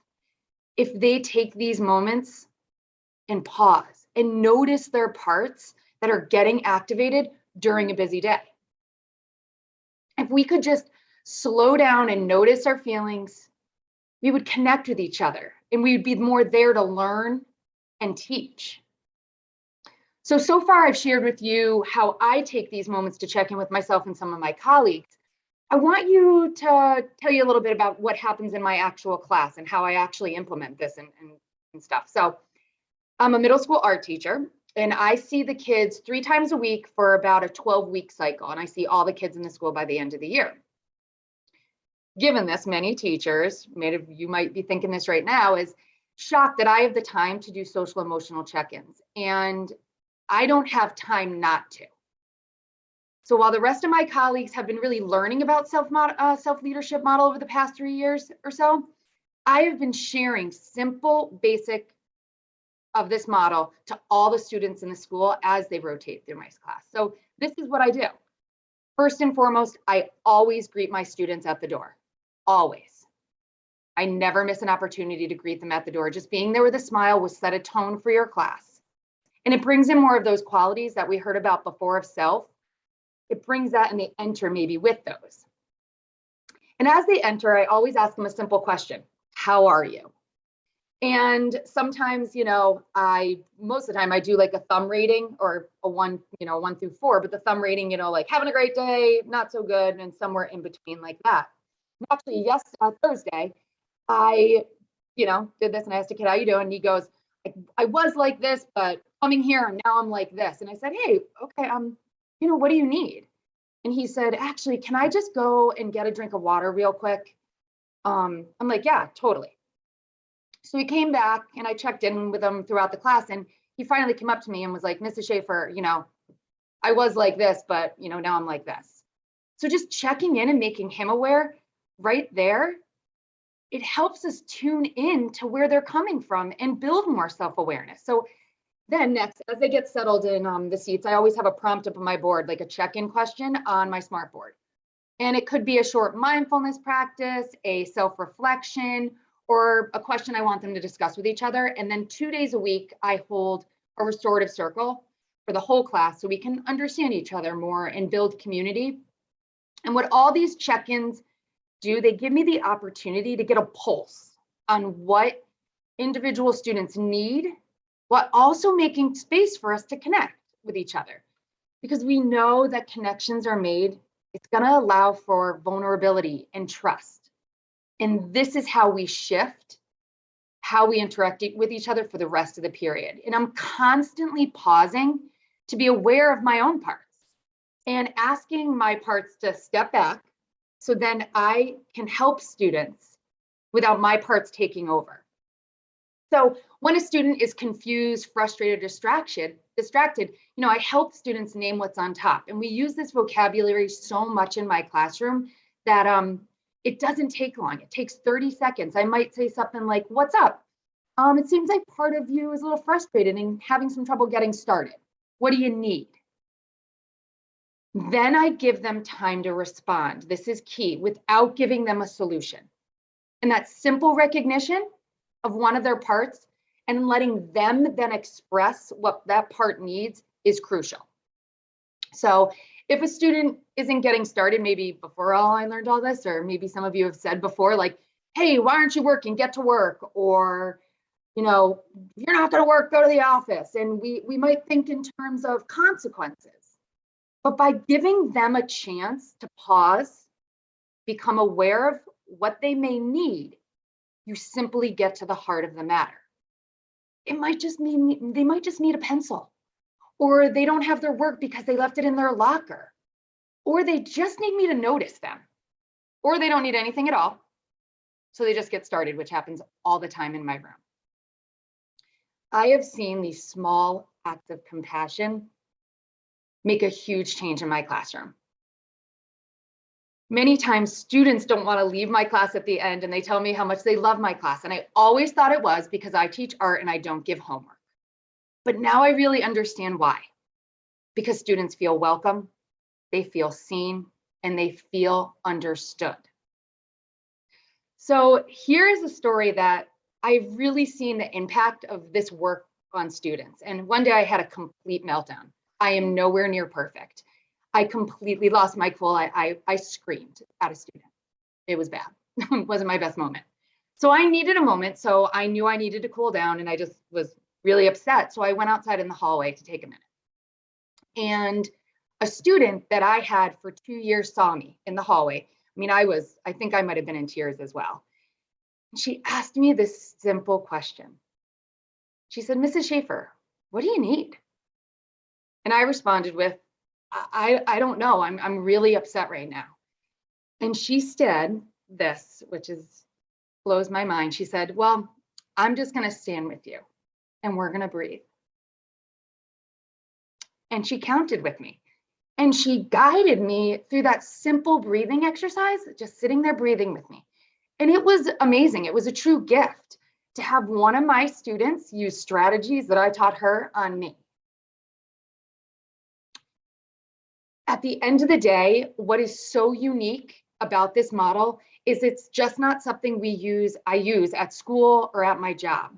if they take these moments and pause and notice their parts that are getting activated during a busy day. If we could just slow down and notice our feelings, we would connect with each other and we'd be more there to learn and teach. So far I've shared with you how I take these moments to check in with myself and some of my colleagues. I want you to tell you a little bit about what happens in my actual class and how I actually implement this and stuff. So I'm a middle school art teacher and I see the kids 3 times a week for about a 12-week cycle. And I see all the kids in the school by the end of the year. Given this, many teachers, you might be thinking this right now, is shocked that I have the time to do social emotional check-ins. And I don't have time not to. So while the rest of my colleagues have been really learning about self-leadership model over the past 3 years or so, I have been sharing simple, basic of this model to all the students in the school as they rotate through my class. So this is what I do. First and foremost, I always greet my students at the door, always. I never miss an opportunity to greet them at the door. Just being there with a smile will set a tone for your class. And it brings in more of those qualities that we heard about before of self. It brings that and they enter maybe with those. And as they enter, I always ask them a simple question. How are you? And sometimes, most of the time I do like a thumb rating or a 1 through 4, but the thumb rating, like having a great day, not so good, and somewhere in between like that. And actually, Thursday, I, did this and I asked a kid, how you doing? And he goes, I was like this, but coming here and now I'm like this. And I said, hey, okay, what do you need? And he said, actually, can I just go and get a drink of water real quick? I'm like, yeah, totally. So he came back and I checked in with him throughout the class. And he finally came up to me and was like, Mrs. Schaefer, I was like this, but now I'm like this. So just checking in and making him aware right there, it helps us tune in to where they're coming from and build more self-awareness. So then next, as they get settled in the seats, I always have a prompt up on my board, like a check-in question on my smart board. And it could be a short mindfulness practice, a self-reflection, or a question I want them to discuss with each other. And then 2 days a week, I hold a restorative circle for the whole class so we can understand each other more and build community. And what all these check-ins do, they give me the opportunity to get a pulse on what individual students need, while also making space for us to connect with each other. Because we know that connections are made, it's going to allow for vulnerability and trust. And this is how we shift how we interact with each other for the rest of the period. And I'm constantly pausing to be aware of my own parts and asking my parts to step back so then I can help students without my parts taking over. So when a student is confused, frustrated, distracted, I help students name what's on top. And we use this vocabulary so much in my classroom that it doesn't take long. It takes 30 seconds. I might say something like, what's up? It seems like part of you is a little frustrated and having some trouble getting started. What do you need? Then I give them time to respond. This is key, without giving them a solution. And that simple recognition of one of their parts and letting them then express what that part needs is crucial. So if a student isn't getting started, maybe before I learned all this, or maybe some of you have said before, like, hey, why aren't you working? Get to work. Or, you're not going to work, go to the office. And we might think in terms of consequences. But by giving them a chance to pause, become aware of what they may need, you simply get to the heart of the matter. It might just mean they might just need a pencil, or they don't have their work because they left it in their locker, or they just need me to notice them, or they don't need anything at all. So they just get started, which happens all the time in my room. I have seen these small acts of compassion make a huge change in my classroom. Many times students don't want to leave my class at the end and they tell me how much they love my class. And I always thought it was because I teach art and I don't give homework. But now I really understand why. Because students feel welcome, they feel seen, and they feel understood. So here's a story that I've really seen the impact of this work on students. And one day I had a complete meltdown. I am nowhere near perfect. I completely lost my cool. I screamed at a student. It was bad. It wasn't my best moment. So I needed a moment. So I knew I needed to cool down and I just was really upset. So I went outside in the hallway to take a minute. And a student that I had for 2 years saw me in the hallway. I mean, I think I might've been in tears as well. She asked me this simple question. She said, Mrs. Schaefer, what do you need? And I responded with, I don't know. I'm really upset right now. And she said this, which blows my mind. She said, well, I'm just going to stand with you and we're going to breathe. And she counted with me and she guided me through that simple breathing exercise, just sitting there breathing with me. And it was amazing. It was a true gift to have one of my students use strategies that I taught her on me. At the end of the day, what is so unique about this model is it's just not something I use at school or at my job.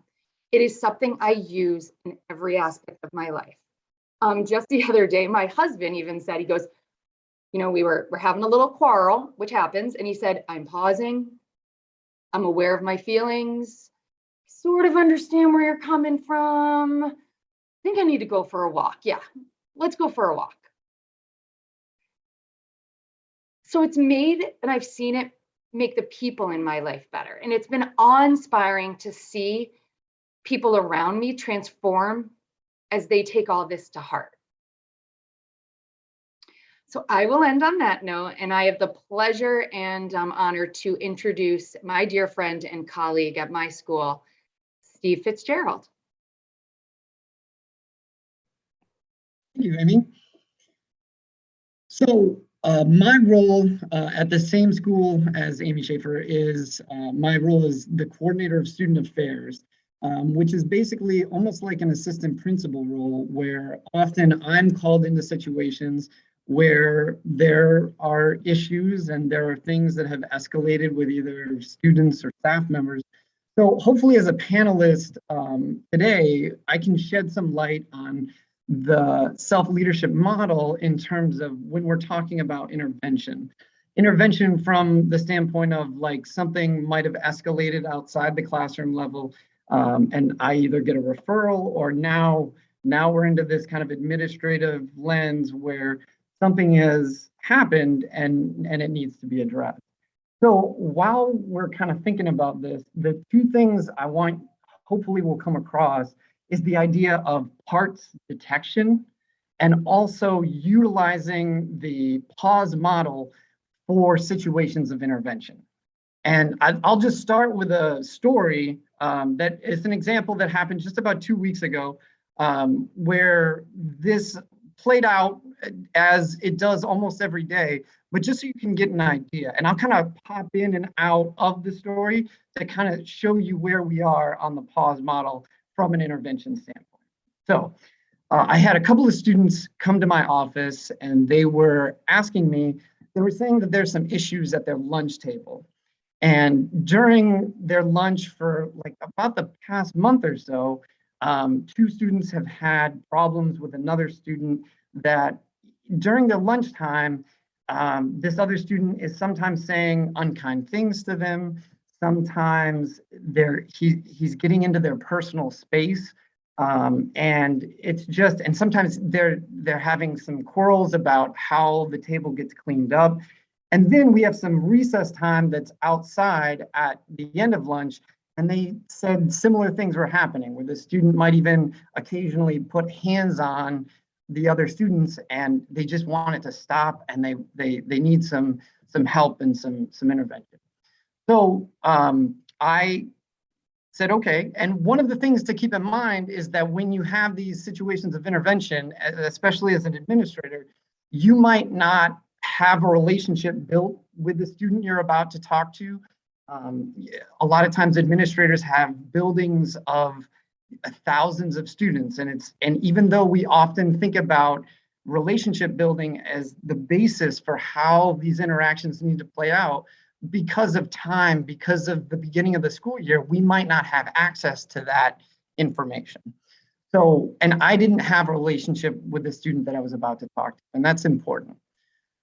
It is something I use in every aspect of my life. Just the other day, my husband even said, he goes, you know, we're having a little quarrel, which happens. And he said, I'm pausing. I'm aware of my feelings. Sort of understand where you're coming from. I think I need to go for a walk. Yeah, let's go for a walk. So it's made, and I've seen it make the people in my life better. And it's been awe-inspiring to see people around me transform as they take all this to heart. So I will end on that note, and I have the pleasure and honor to introduce my dear friend and colleague at my school, Steve Fitzgerald. Thank you, Amy. So my role at the same school as Amy Schaefer is, my role is the coordinator of student affairs, which is basically almost like an assistant principal role where often I'm called into situations where there are issues and there are things that have escalated with either students or staff members. So hopefully as a panelist today, I can shed some light on the self-leadership model in terms of when we're talking about intervention. Intervention from the standpoint of like something might have escalated outside the classroom level and I either get a referral or now we're into this kind of administrative lens where something has happened and it needs to be addressed. So while we're kind of thinking about this, the two things I want hopefully will come across is the idea of parts detection and also utilizing the pause model for situations of intervention. And I'll just start with a story that is an example that happened just about 2 weeks ago, where this played out as it does almost every day, but just so you can get an idea. And I'll kind of pop in and out of the story to kind of show you where we are on the pause model from an intervention standpoint. So I had a couple of students come to my office and they were asking me, they were saying that there's some issues at their lunch table. And during their lunch for like about the past month or so, 2 students have had problems with another student that during their lunchtime, this other student is sometimes saying unkind things to them. Sometimes he's getting into their personal space. And it's just, and sometimes they're having some quarrels about how the table gets cleaned up. And then we have some recess time that's outside at the end of lunch. And they said similar things were happening where the student might even occasionally put hands on the other students and they just want it to stop and they need some help and some intervention. So I said, okay. And one of the things to keep in mind is that when you have these situations of intervention, especially as an administrator, you might not have a relationship built with the student you're about to talk to. A lot of times administrators have buildings of thousands of students, and even though we often think about relationship building as the basis for how these interactions need to play out, because of time, because of the beginning of the school year, we might not have access to that information. So, and I didn't have a relationship with the student that I was about to talk to, and that's important.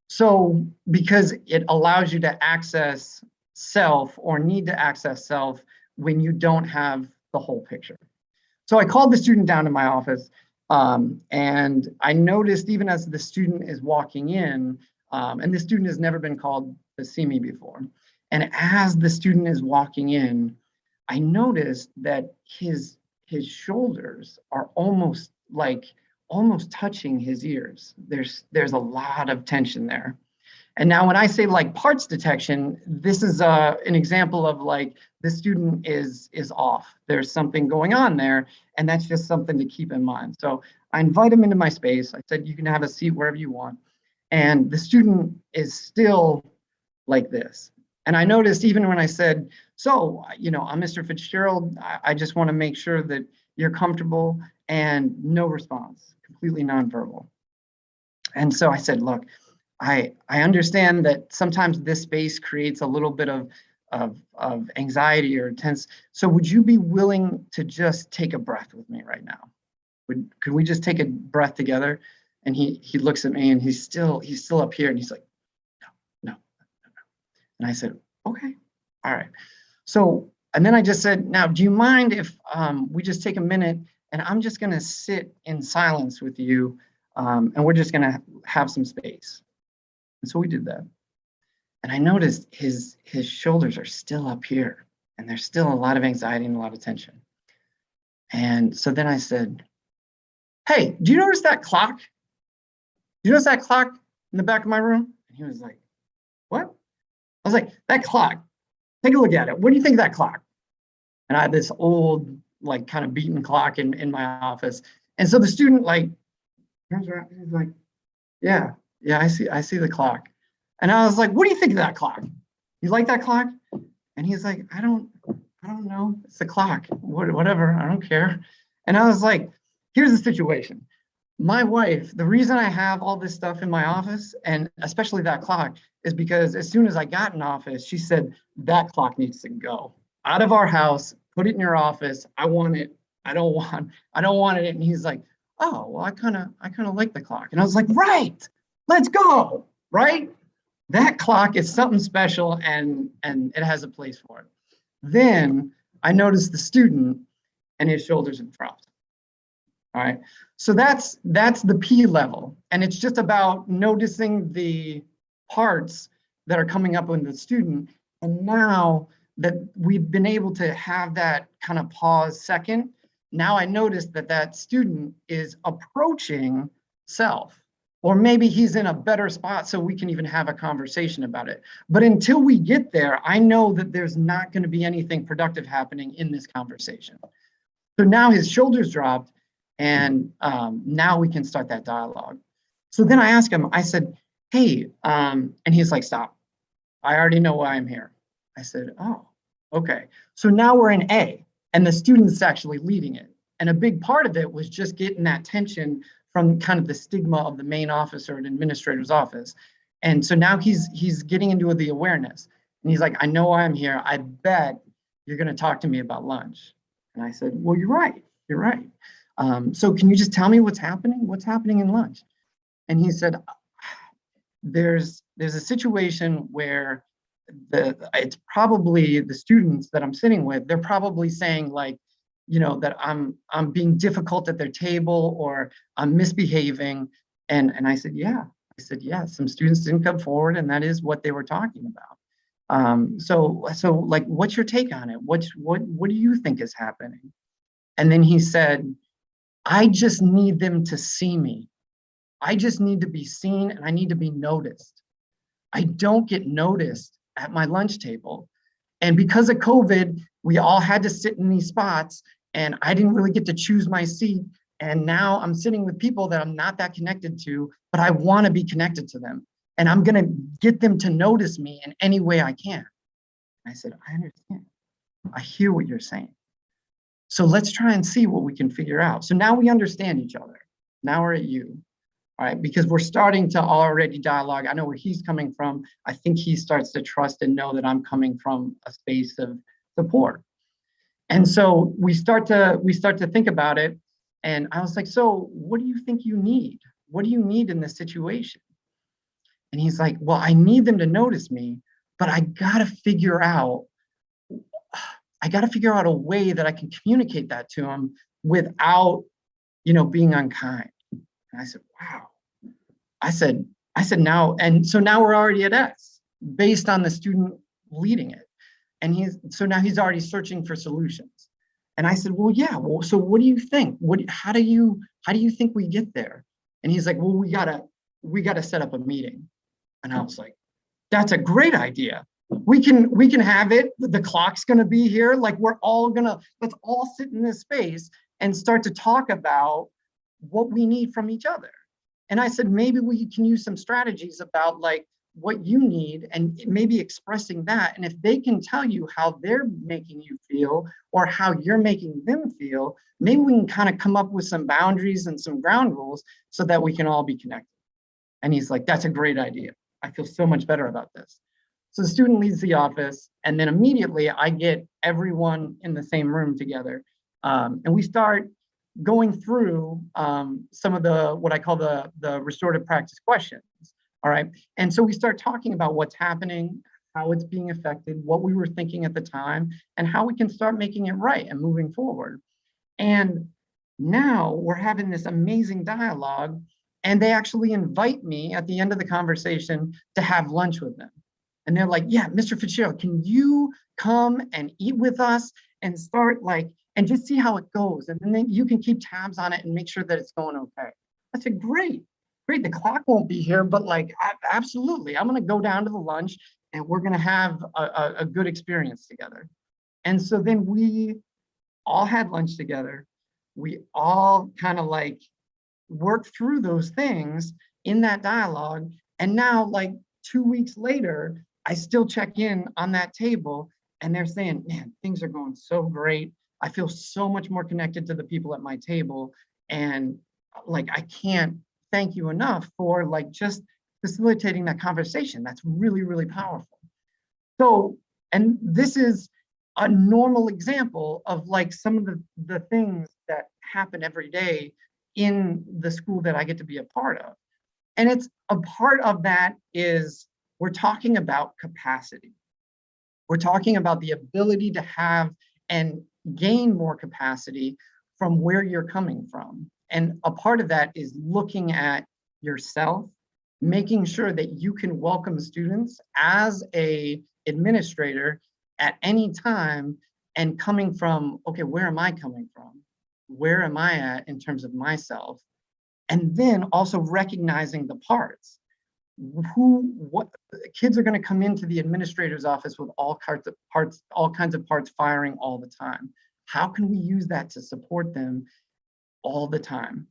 So, because it allows you to access self or need to access self when you don't have the whole picture. So I called the student down to my office, and I noticed even as the student is walking in, and the student has never been called to see me before. And as the student is walking in, I noticed that his shoulders are almost touching his ears. There's a lot of tension there. And now when I say like parts detection, this is an example of like the student is off. There's something going on there, and that's just something to keep in mind. So I invite him into my space. I said, you can have a seat wherever you want. And the student is still like this. And I noticed even when I said, so, I'm Mr. Fitzgerald, I just want to make sure that you're comfortable, and no response, completely nonverbal. And so I said, look, I understand that sometimes this space creates a little bit of anxiety or tense. So would you be willing to just take a breath with me right now? Could we just take a breath together? And he looks at me, and he's still up here, and he's like, no. And I said, okay, all right. So, and then I just said, now, do you mind if we just take a minute, and I'm just gonna sit in silence with you, and we're just gonna have some space. And so we did that. And I noticed his shoulders are still up here, and there's still a lot of anxiety and a lot of tension. And so then I said, hey, do you notice that clock? Do you notice that clock in the back of my room? And he was like, what? I was like, that clock, take a look at it. What do you think of that clock? And I had this old, like kind of beaten clock in my office. And so the student like turns around and he's like, yeah, I see the clock. And I was like, what do you think of that clock? You like that clock? And he's like, I don't know. It's the clock. Whatever. I don't care. And I was like, here's the situation. My wife, the reason I have all this stuff in my office, and especially that clock, is because as soon as I got in office, she said, that clock needs to go out of our house, put it in your office. I want it. I don't want it. And he's like, oh, well, I kind of like the clock. And I was like, right, let's go, right? That clock is something special, and it has a place for it. Then I noticed the student, and his shoulders have dropped. All right, so that's the P level, and it's just about noticing the parts that are coming up in the student. And now that we've been able to have that kind of pause second, now I noticed that student is approaching self, or maybe he's in a better spot so we can even have a conversation about it. But until we get there, I know that there's not going to be anything productive happening in this conversation. So now his shoulders dropped, and now we can start that dialogue. So then I asked him, I said, hey, and he's like, stop. I already know why I'm here. I said, oh, okay. So now we're in A, and the student's actually leading it. And a big part of it was just getting that tension from kind of the stigma of the main office or an administrator's office. And so now he's getting into the awareness. And he's like, I know why I'm here. I bet you're going to talk to me about lunch. And I said, well, you're right. You're right. So can you just tell me what's happening? What's happening in lunch? And he said, there's a situation where it's probably the students that I'm sitting with, they're probably saying like, that I'm being difficult at their table, or I'm misbehaving. And I said, yeah. I said, yeah, some students didn't come forward, and that is what they were talking about. So like, what's your take on it? What do you think is happening? And then he said, I just need them to see me. I just need to be seen, and I need to be noticed. I don't get noticed at my lunch table. And because of COVID, we all had to sit in these spots, and I didn't really get to choose my seat. And now I'm sitting with people that I'm not that connected to, but I want to be connected to them. and I'm going to get them to notice me in any way I can. And I said, I understand. I hear what you're saying. So let's try and see what we can figure out. So now we understand each other. Now we're at you, all right? Because we're starting to already dialogue. I know where he's coming from. I think he starts to trust and know that I'm coming from a space of support. And so we start to think about it. And I was like, so what do you think you need? What do you need in this situation? And he's like, well, I need them to notice me, but I gotta figure out a way that I can communicate that to them without, being unkind. And I said, wow. I said now, and so now we're already at S based on the student leading it. And now he's already searching for solutions. And I said, well, yeah, well, so what do you think? How do you think we get there? And he's like, well, we gotta set up a meeting. And I was like, that's a great idea. We can have it. The clock's gonna be here. Like let's all sit in this space and start to talk about what we need from each other. And I said, maybe we can use some strategies about like what you need and maybe expressing that. And if they can tell you how they're making you feel or how you're making them feel, maybe we can kind of come up with some boundaries and some ground rules so that we can all be connected. And he's like, that's a great idea. I feel so much better about this. So the student leaves the office, and then immediately I get everyone in the same room together. And we start going through some of what I call the restorative practice questions. All right. And so we start talking about what's happening, how it's being affected, what we were thinking at the time, and how we can start making it right and moving forward. And now we're having this amazing dialogue, and they actually invite me at the end of the conversation to have lunch with them. And they're like, yeah, Mr. Fitzgerald, can you come and eat with us and start and just see how it goes? And then you can keep tabs on it and make sure that it's going okay. I said, great. The clock won't be here, but absolutely. I'm going to go down to the lunch and we're going to have a good experience together. And so then we all had lunch together. We all kind of worked through those things in that dialogue. And now 2 weeks later, I still check in on that table and they're saying, man, things are going so great. I feel so much more connected to the people at my table. And I can't thank you enough for just facilitating that conversation. That's really, really powerful. So, and this is a normal example of some of the things that happen every day in the school that I get to be a part of. And it's a part of that is we're talking about capacity. We're talking about the ability to have and gain more capacity from where you're coming from. And a part of that is looking at yourself, making sure that you can welcome students as an administrator at any time and coming from, okay, where am I coming from? Where am I at in terms of myself? And then also recognizing the parts. What kids are going to come into the administrator's office with all kinds of parts firing all the time. How can we use that to support them all the time?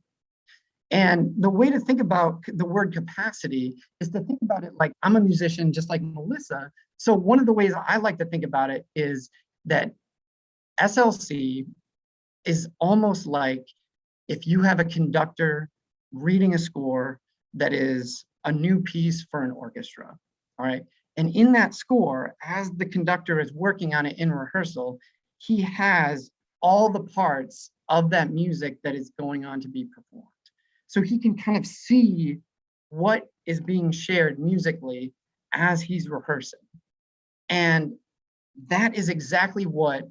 And the way to think about the word capacity is to think about it like I'm a musician, just like Melissa. So one of the ways I like to think about it is that SLC is almost like if you have a conductor reading a score that is a new piece for an orchestra, all right? And in that score, as the conductor is working on it in rehearsal, he has all the parts of that music that is going on to be performed. So he can kind of see what is being shared musically as he's rehearsing. And that is exactly what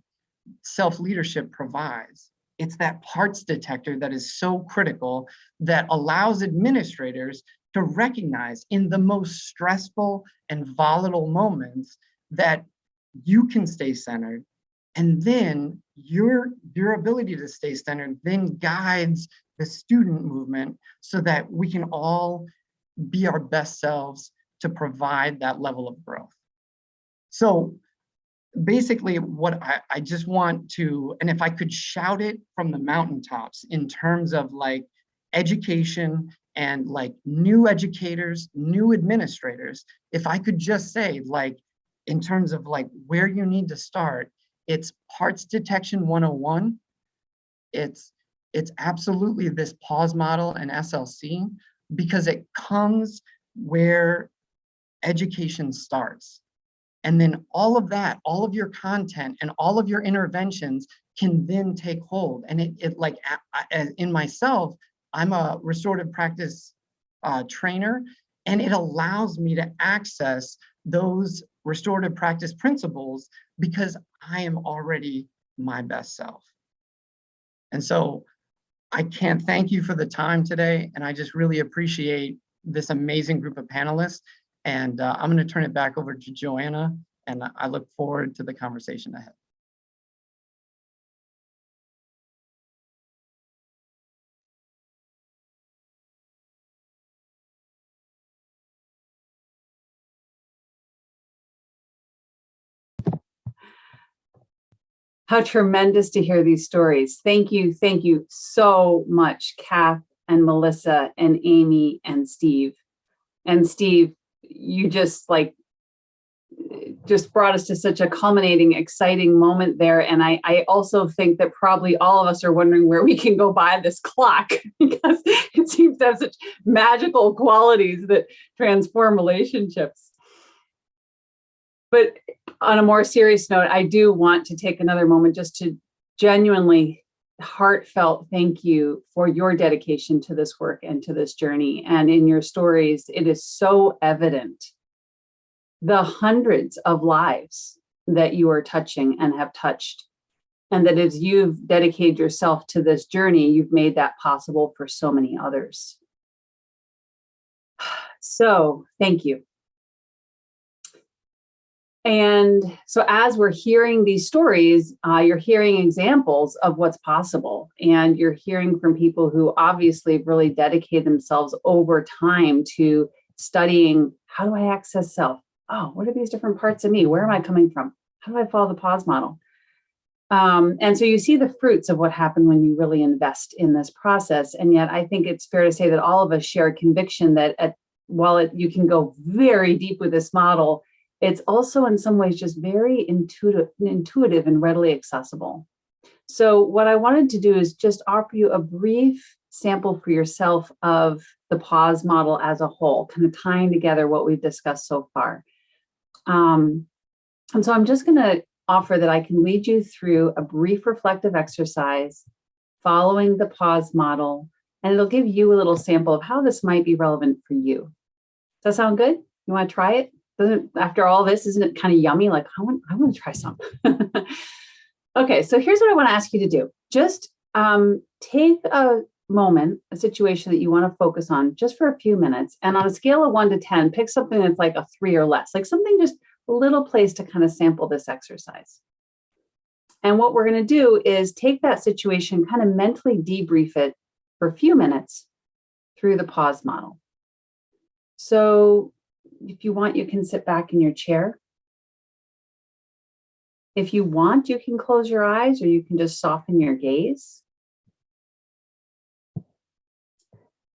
self-leadership provides. It's that parts detector that is so critical that allows administrators to recognize in the most stressful and volatile moments that you can stay centered. And then your ability to stay centered then guides the student movement so that we can all be our best selves to provide that level of growth. So basically what I just want to, and if I could shout it from the mountaintops in terms of education and like new educators, new administrators, if I could just say, like, in terms of like where you need to start, it's parts detection 101. It's absolutely this pause model and SLC, because it comes where education starts. And then all of that, all of your content and all of your interventions can then take hold. And it like, in myself, I'm a restorative practice trainer, and it allows me to access those restorative practice principles because I am already my best self. And so I can't thank you for the time today. And I just really appreciate this amazing group of panelists. And I'm going to turn it back over to Joanna, and I look forward to the conversation ahead. How tremendous to hear these stories. Thank you so much, Kath and Melissa and Amy and Steve. And Steve, you just brought us to such a culminating, exciting moment there. And I also think that probably all of us are wondering where we can go buy this clock, because it seems to have such magical qualities that transform relationships. But on a more serious note, I do want to take another moment just to genuinely heartfelt thank you for your dedication to this work and to this journey. And in your stories, it is so evident the hundreds of lives that you are touching and have touched. And that as you've dedicated yourself to this journey, you've made that possible for so many others. So thank you. And so as we're hearing these stories, you're hearing examples of what's possible. And you're hearing from people who obviously really dedicate themselves over time to studying, how do I access self? Oh, what are these different parts of me? Where am I coming from? How do I follow the pause model? And so you see the fruits of what happened when you really invest in this process. And yet I think it's fair to say that all of us share a conviction that while you can go very deep with this model, it's also in some ways just very intuitive and readily accessible. So what I wanted to do is just offer you a brief sample for yourself of the pause model as a whole, kind of tying together what we've discussed so far. And so I'm just going to offer that I can lead you through a brief reflective exercise following the pause model, and it'll give you a little sample of how this might be relevant for you. Does that sound good? You want to try it? After all this, isn't it kind of yummy? Like, I want to try some. Okay, so here's what I want to ask you to do. Just take a moment, a situation that you want to focus on just for a few minutes. And on a scale of 1 to 10, pick something that's like a 3 or less, like something just a little place to kind of sample this exercise. And what we're going to do is take that situation, kind of mentally debrief it for a few minutes through the pause model. So if you want, you can sit back in your chair. If you want, you can close your eyes, or you can just soften your gaze.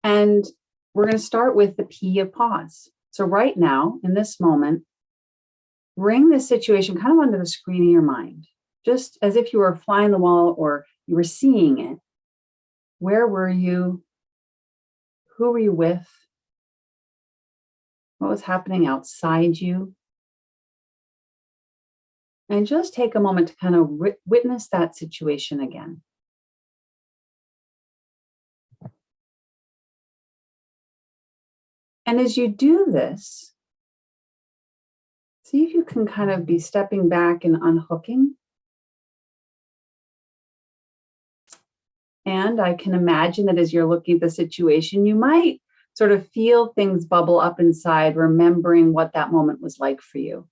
And we're going to start with the P of pause. So right now, in this moment, bring this situation kind of onto the screen of your mind, just as if you were flying the wall or you were seeing it. Where were you? Who were you with? What was happening outside you? And just take a moment to kind of witness that situation again. And as you do this, see if you can kind of be stepping back and unhooking. And I can imagine that as you're looking at the situation, you might sort of feel things bubble up inside, remembering what that moment was like for you.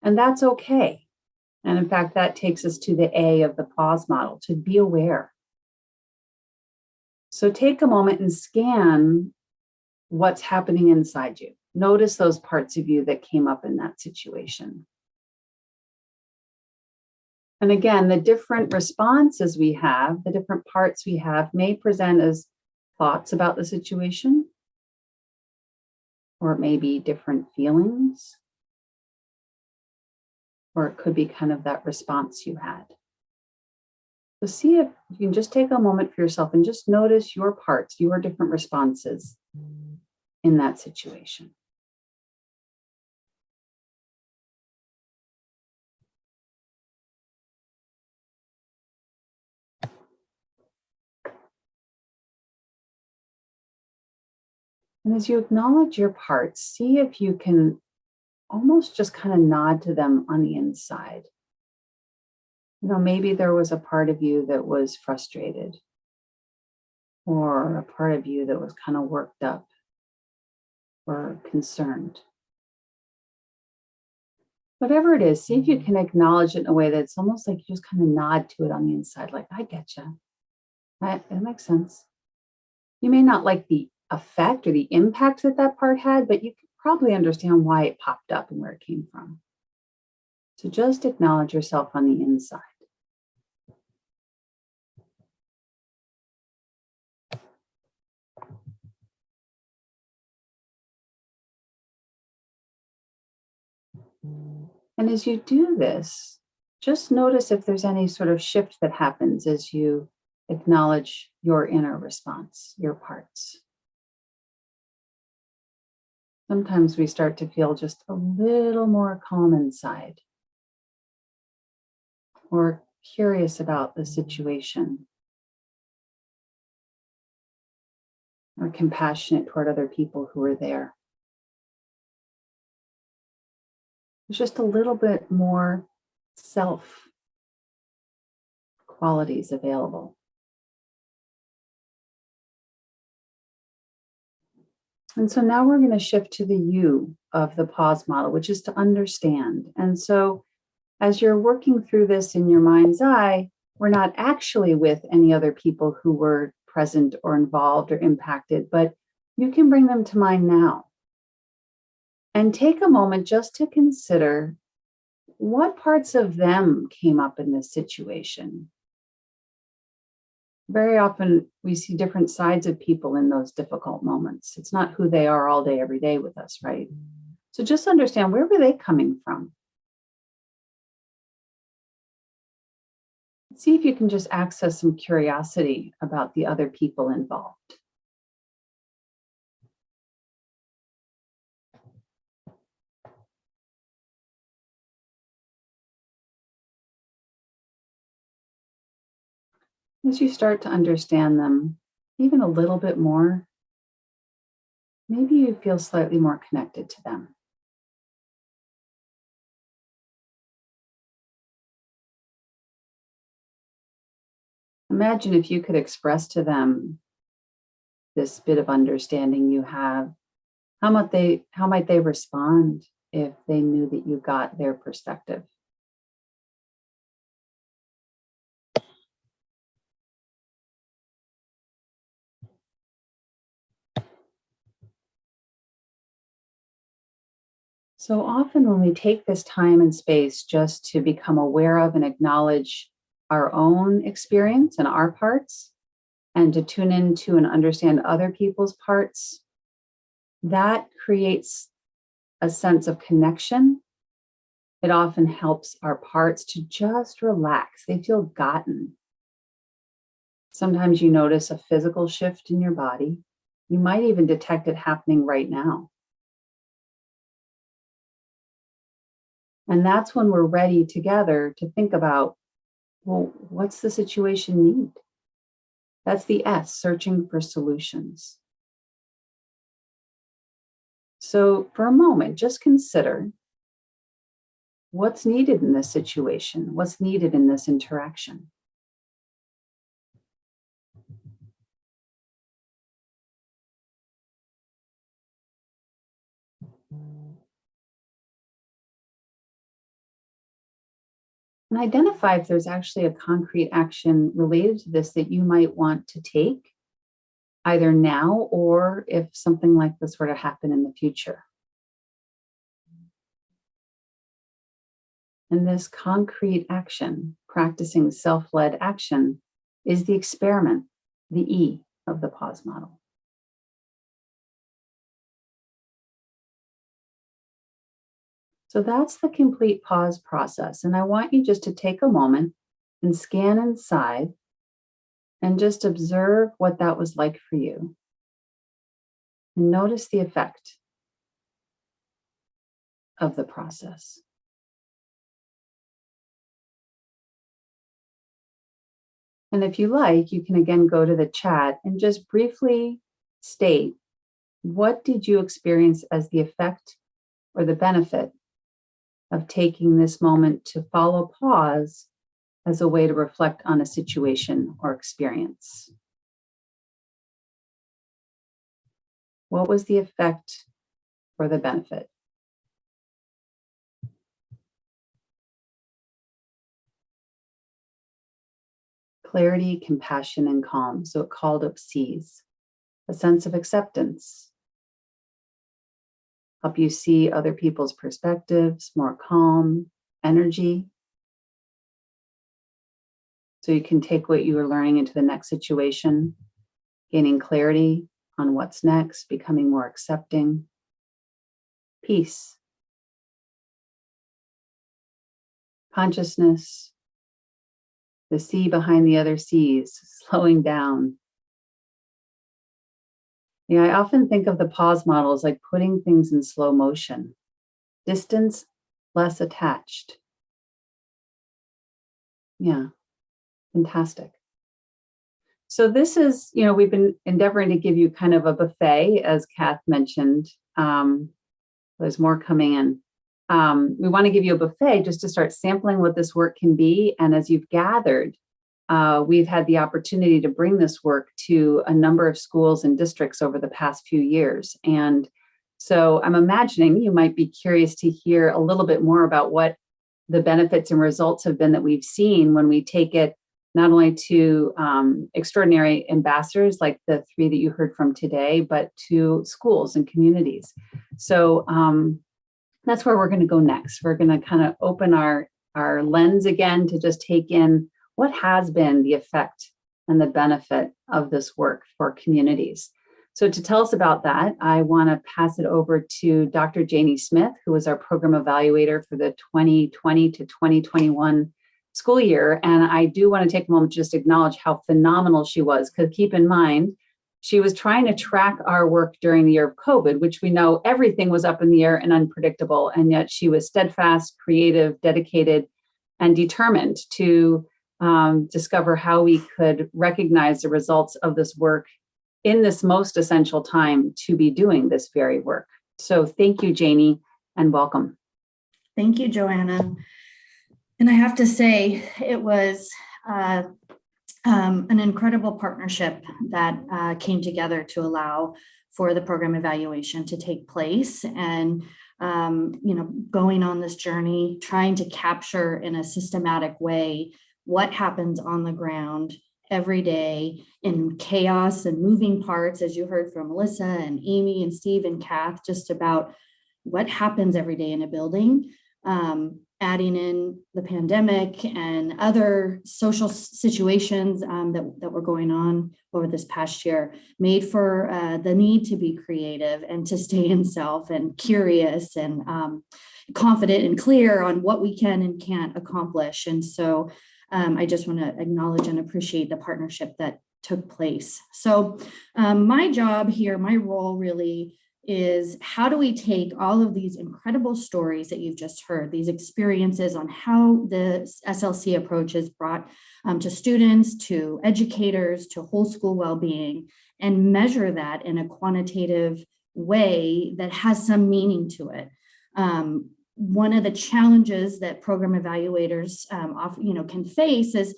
And that's okay. And in fact, that takes us to the A of the pause model, to be aware. So take a moment and scan what's happening inside you. Notice those parts of you that came up in that situation. And again, the different responses we have, the different parts we have may present as thoughts about the situation, or it may be different feelings, or it could be kind of that response you had. So see if you can just take a moment for yourself and just notice your parts, your different responses in that situation. And as you acknowledge your parts, see if you can almost just kind of nod to them on the inside. You know, maybe there was a part of you that was frustrated, or a part of you that was kind of worked up or concerned. Whatever it is, see if you can acknowledge it in a way that's almost like you just kind of nod to it on the inside, like, I get you. That makes sense. You may not like the effect or the impact that that part had, but you can probably understand why it popped up and where it came from. So just acknowledge yourself on the inside. And as you do this, just notice if there's any sort of shift that happens as you acknowledge your inner response, your parts. Sometimes we start to feel just a little more calm inside, or curious about the situation, or compassionate toward other people who are there. There's just a little bit more self qualities available. And so now we're going to shift to the you of the pause model, which is to understand. And so as you're working through this in your mind's eye, we're not actually with any other people who were present or involved or impacted, but you can bring them to mind now. And take a moment just to consider what parts of them came up in this situation. Very often we see different sides of people in those difficult moments. It's not who they are all day, every day with us, right? So just understand, where were they coming from? See if you can just access some curiosity about the other people involved. As you start to understand them even a little bit more, maybe you feel slightly more connected to them. Imagine if you could express to them this bit of understanding you have. How might they respond if they knew that you got their perspective? So often when we take this time and space just to become aware of and acknowledge our own experience and our parts, and to tune into and understand other people's parts, that creates a sense of connection. It often helps our parts to just relax. They feel gotten. Sometimes you notice a physical shift in your body. You might even detect it happening right now. And that's when we're ready together to think about, well, what's the situation need? That's the S, searching for solutions. So for a moment, just consider what's needed in this situation, what's needed in this interaction. And identify if there's actually a concrete action related to this that you might want to take, either now or if something like this were to happen in the future. And this concrete action, practicing self-led action, is the experiment, the E of the pause model. So that's the complete pause process. And I want you just to take a moment and scan inside and just observe what that was like for you. And notice the effect of the process. And if you like, you can again go to the chat and just briefly state, what did you experience as the effect or the benefit of taking this moment to follow pause as a way to reflect on a situation or experience? What was the effect or the benefit? Clarity, compassion, and calm. So it called up C's. A sense of acceptance. Help you see other people's perspectives, more calm, energy. So you can take what you are learning into the next situation, gaining clarity on what's next, becoming more accepting. Peace. Consciousness. The C behind the other C's, slowing down. Yeah, I often think of the pause model as like putting things in slow motion. Distance, less attached. Yeah, fantastic. So this is, we've been endeavoring to give you kind of a buffet, as Kath mentioned. There's more coming in. We want to give you a buffet just to start sampling what this work can be. And as you've gathered, we've had the opportunity to bring this work to a number of schools and districts over the past few years. And so I'm imagining you might be curious to hear a little bit more about what the benefits and results have been that we've seen when we take it not only to extraordinary ambassadors like the 3 that you heard from today, but to schools and communities. So that's where we're going to go next. We're going to kind of open our lens again to just take in what has been the effect and the benefit of this work for communities. So to tell us about that, I want to pass it over to Dr. Janie Smith, who is our program evaluator for the 2020 to 2021 school year. And I do want to take a moment to just acknowledge how phenomenal she was, because keep in mind, she was trying to track our work during the year of COVID, which we know everything was up in the air and unpredictable. And yet she was steadfast, creative, dedicated, and determined to discover how we could recognize the results of this work in this most essential time to be doing this very work. So thank you, Janie, and welcome. Thank you, Joanna. And I have to say, it was an incredible partnership that came together to allow for the program evaluation to take place. And going on this journey, trying to capture in a systematic way what happens on the ground every day in chaos and moving parts, as you heard from Melissa and Amy and Steve and Kath, just about what happens every day in a building, adding in the pandemic and other social situations that were going on over this past year, made for the need to be creative and to stay in self and curious and confident and clear on what we can and can't accomplish. And so I just want to acknowledge and appreciate the partnership that took place. So my job here, my role really is, how do we take all of these incredible stories that you've just heard, these experiences on how the SLC approach is brought to students, to educators, to whole school well-being, and measure that in a quantitative way that has some meaning to it. One of the challenges that program evaluators can face is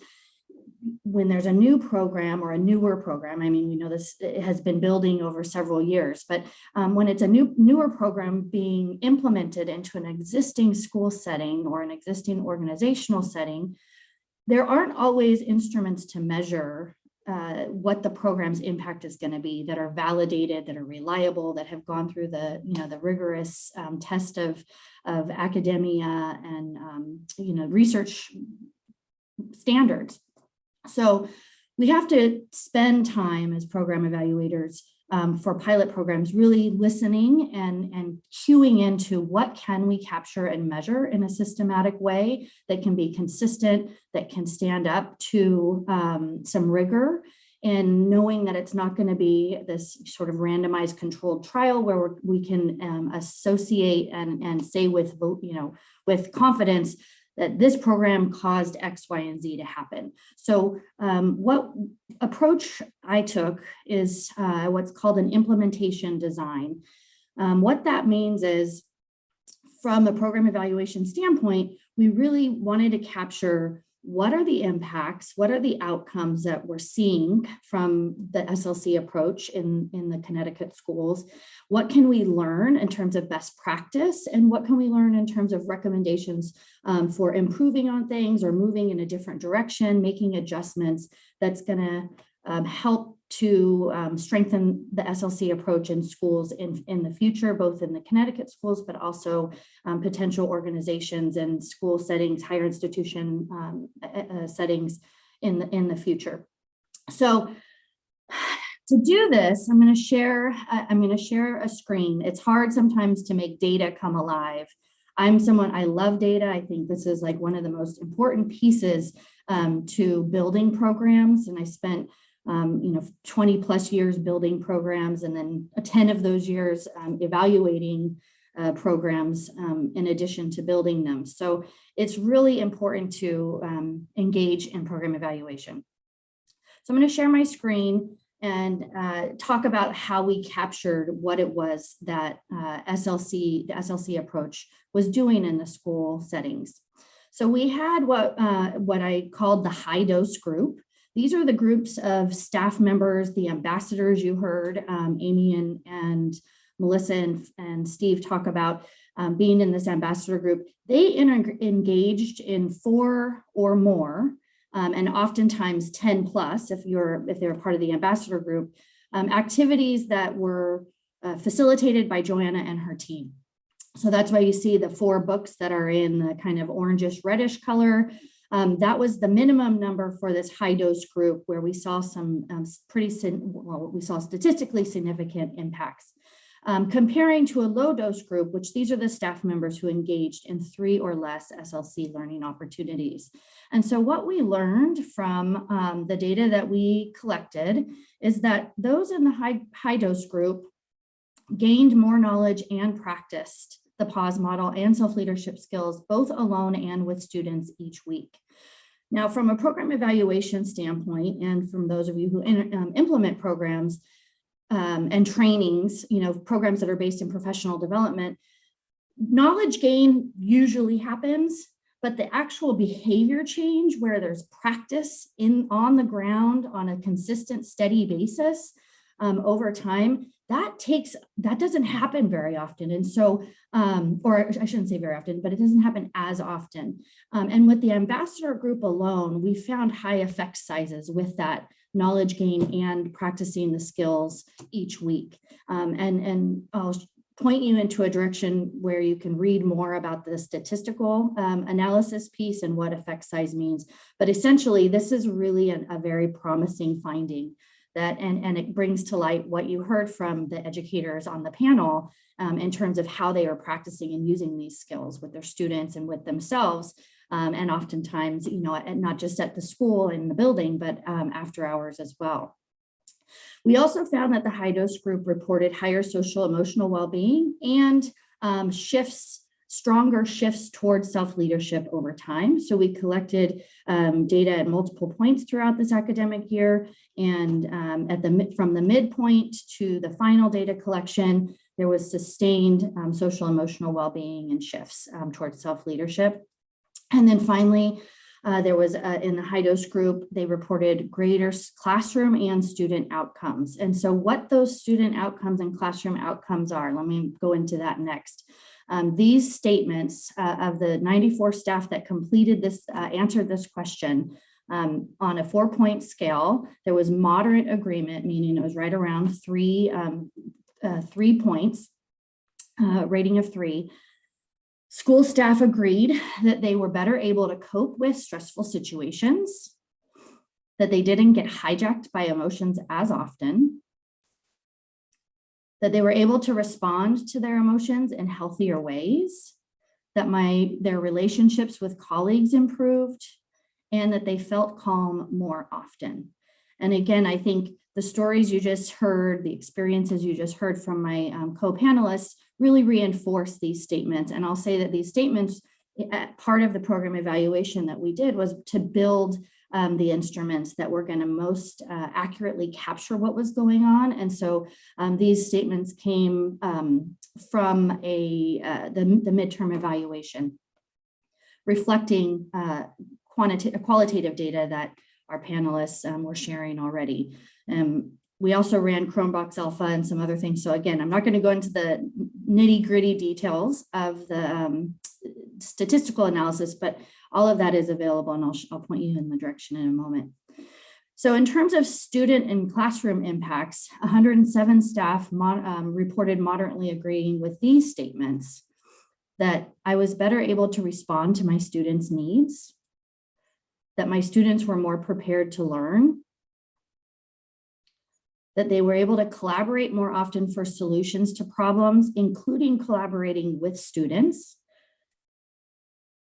when there's a new program or a newer program. I mean, we know this has been building over several years, but when it's a newer program being implemented into an existing school setting or an existing organizational setting, there aren't always instruments to measure what the program's impact is going to be that are validated, that are reliable, that have gone through the rigorous test of academia and research standards. So we have to spend time as program evaluators for pilot programs, really listening and cueing into what can we capture and measure in a systematic way that can be consistent, that can stand up to some rigor, and knowing that it's not going to be this sort of randomized controlled trial where we can associate and say with confidence that this program caused X, Y, and Z to happen. So what approach I took is what's called an implementation design. What that means is, from a program evaluation standpoint, we really wanted to capture what are the impacts, what are the outcomes that we're seeing from the SLC approach in the Connecticut schools? What can we learn in terms of best practice? And what can we learn in terms of recommendations for improving on things or moving in a different direction, making adjustments that's going to help to strengthen the SLC approach in schools in the future, both in the Connecticut schools, but also potential organizations and school settings, higher institution settings in the future. So to do this, I'm going to share a screen. It's hard sometimes to make data come alive. I love data. I think this is like one of the most important pieces to building programs. And I spent 20 plus years building programs, and then 10 of those years evaluating programs in addition to building them. So it's really important to engage in program evaluation. So I'm going to share my screen and talk about how we captured what it was that the SLC approach was doing in the school settings. So we had what I called the high dose group. These are the groups of staff members, the ambassadors you heard Amy and Melissa and Steve talk about being in this ambassador group. They engaged in 4 or more, and oftentimes 10 plus if they're part of the ambassador group, activities that were facilitated by Joanna and her team. So that's why you see the 4 books that are in the kind of orangish reddish color. That was the minimum number for this high dose group, where we saw some we saw statistically significant impacts. Comparing to a low dose group, which these are the staff members who engaged in 3 or less SLC learning opportunities. And so what we learned from the data that we collected is that those in the high dose group gained more knowledge and practiced the pause model and self-leadership skills, both alone and with students each week. Now, from a program evaluation standpoint, and from those of you who implement programs and trainings, programs that are based in professional development, knowledge gain usually happens, but the actual behavior change where there's practice on the ground on a consistent, steady basis over time, that doesn't happen very often. And so, or I shouldn't say very often, but it doesn't happen as often. And with the ambassador group alone, we found high effect sizes with that knowledge gain and practicing the skills each week. And I'll point you into a direction where you can read more about the statistical analysis piece and what effect size means. But essentially, this is really a very promising finding. And it brings to light what you heard from the educators on the panel in terms of how they are practicing and using these skills with their students and with themselves. And oftentimes, not just at the school in the building, but after hours as well. We also found that the high dose group reported higher social emotional well-being and stronger shifts towards self-leadership over time. So we collected data at multiple points throughout this academic year. And from the midpoint to the final data collection, there was sustained social emotional well-being and shifts towards self-leadership. And then finally, there was in the high dose group, they reported greater classroom and student outcomes. And so what those student outcomes and classroom outcomes are, let me go into that next. These statements of the 94 staff that completed this, answered this question on a 4-point scale, there was moderate agreement, meaning it was right around 3 points, rating of 3. School staff agreed that they were better able to cope with stressful situations, that they didn't get hijacked by emotions as often, that they were able to respond to their emotions in healthier ways, that their relationships with colleagues improved, and that they felt calm more often. And again, I think the stories you just heard, the experiences you just heard from my co-panelists really reinforce these statements. And I'll say that these statements, part of the program evaluation that we did was to build the instruments that were going to most accurately capture what was going on. And so these statements came from the midterm evaluation, reflecting qualitative data that our panelists were sharing already. We also ran Chromebox Alpha and some other things. So again, I'm not going to go into the nitty-gritty details of the statistical analysis, but all of that is available, and I'll point you in the direction in a moment. So in terms of student and classroom impacts, 107 staff reported moderately agreeing with these statements, that I was better able to respond to my students' needs, that my students were more prepared to learn, that they were able to collaborate more often for solutions to problems, including collaborating with students,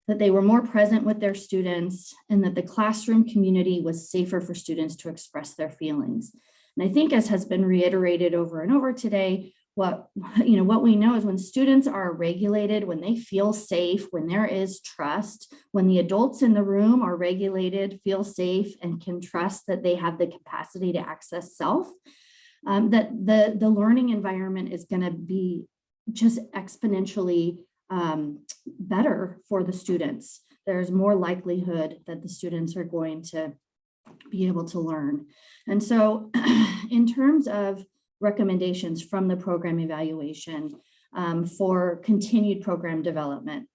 that they were more present with their students, and that the classroom community was safer for students to express their feelings. And I think, as has been reiterated over and over today, what we know is when students are regulated, when they feel safe, when there is trust, when the adults in the room are regulated, feel safe, and can trust that they have the capacity to access self, that the learning environment is going to be just exponentially better for the students. There's more likelihood that the students are going to be able to learn. And so in terms of recommendations from the program evaluation for continued program development,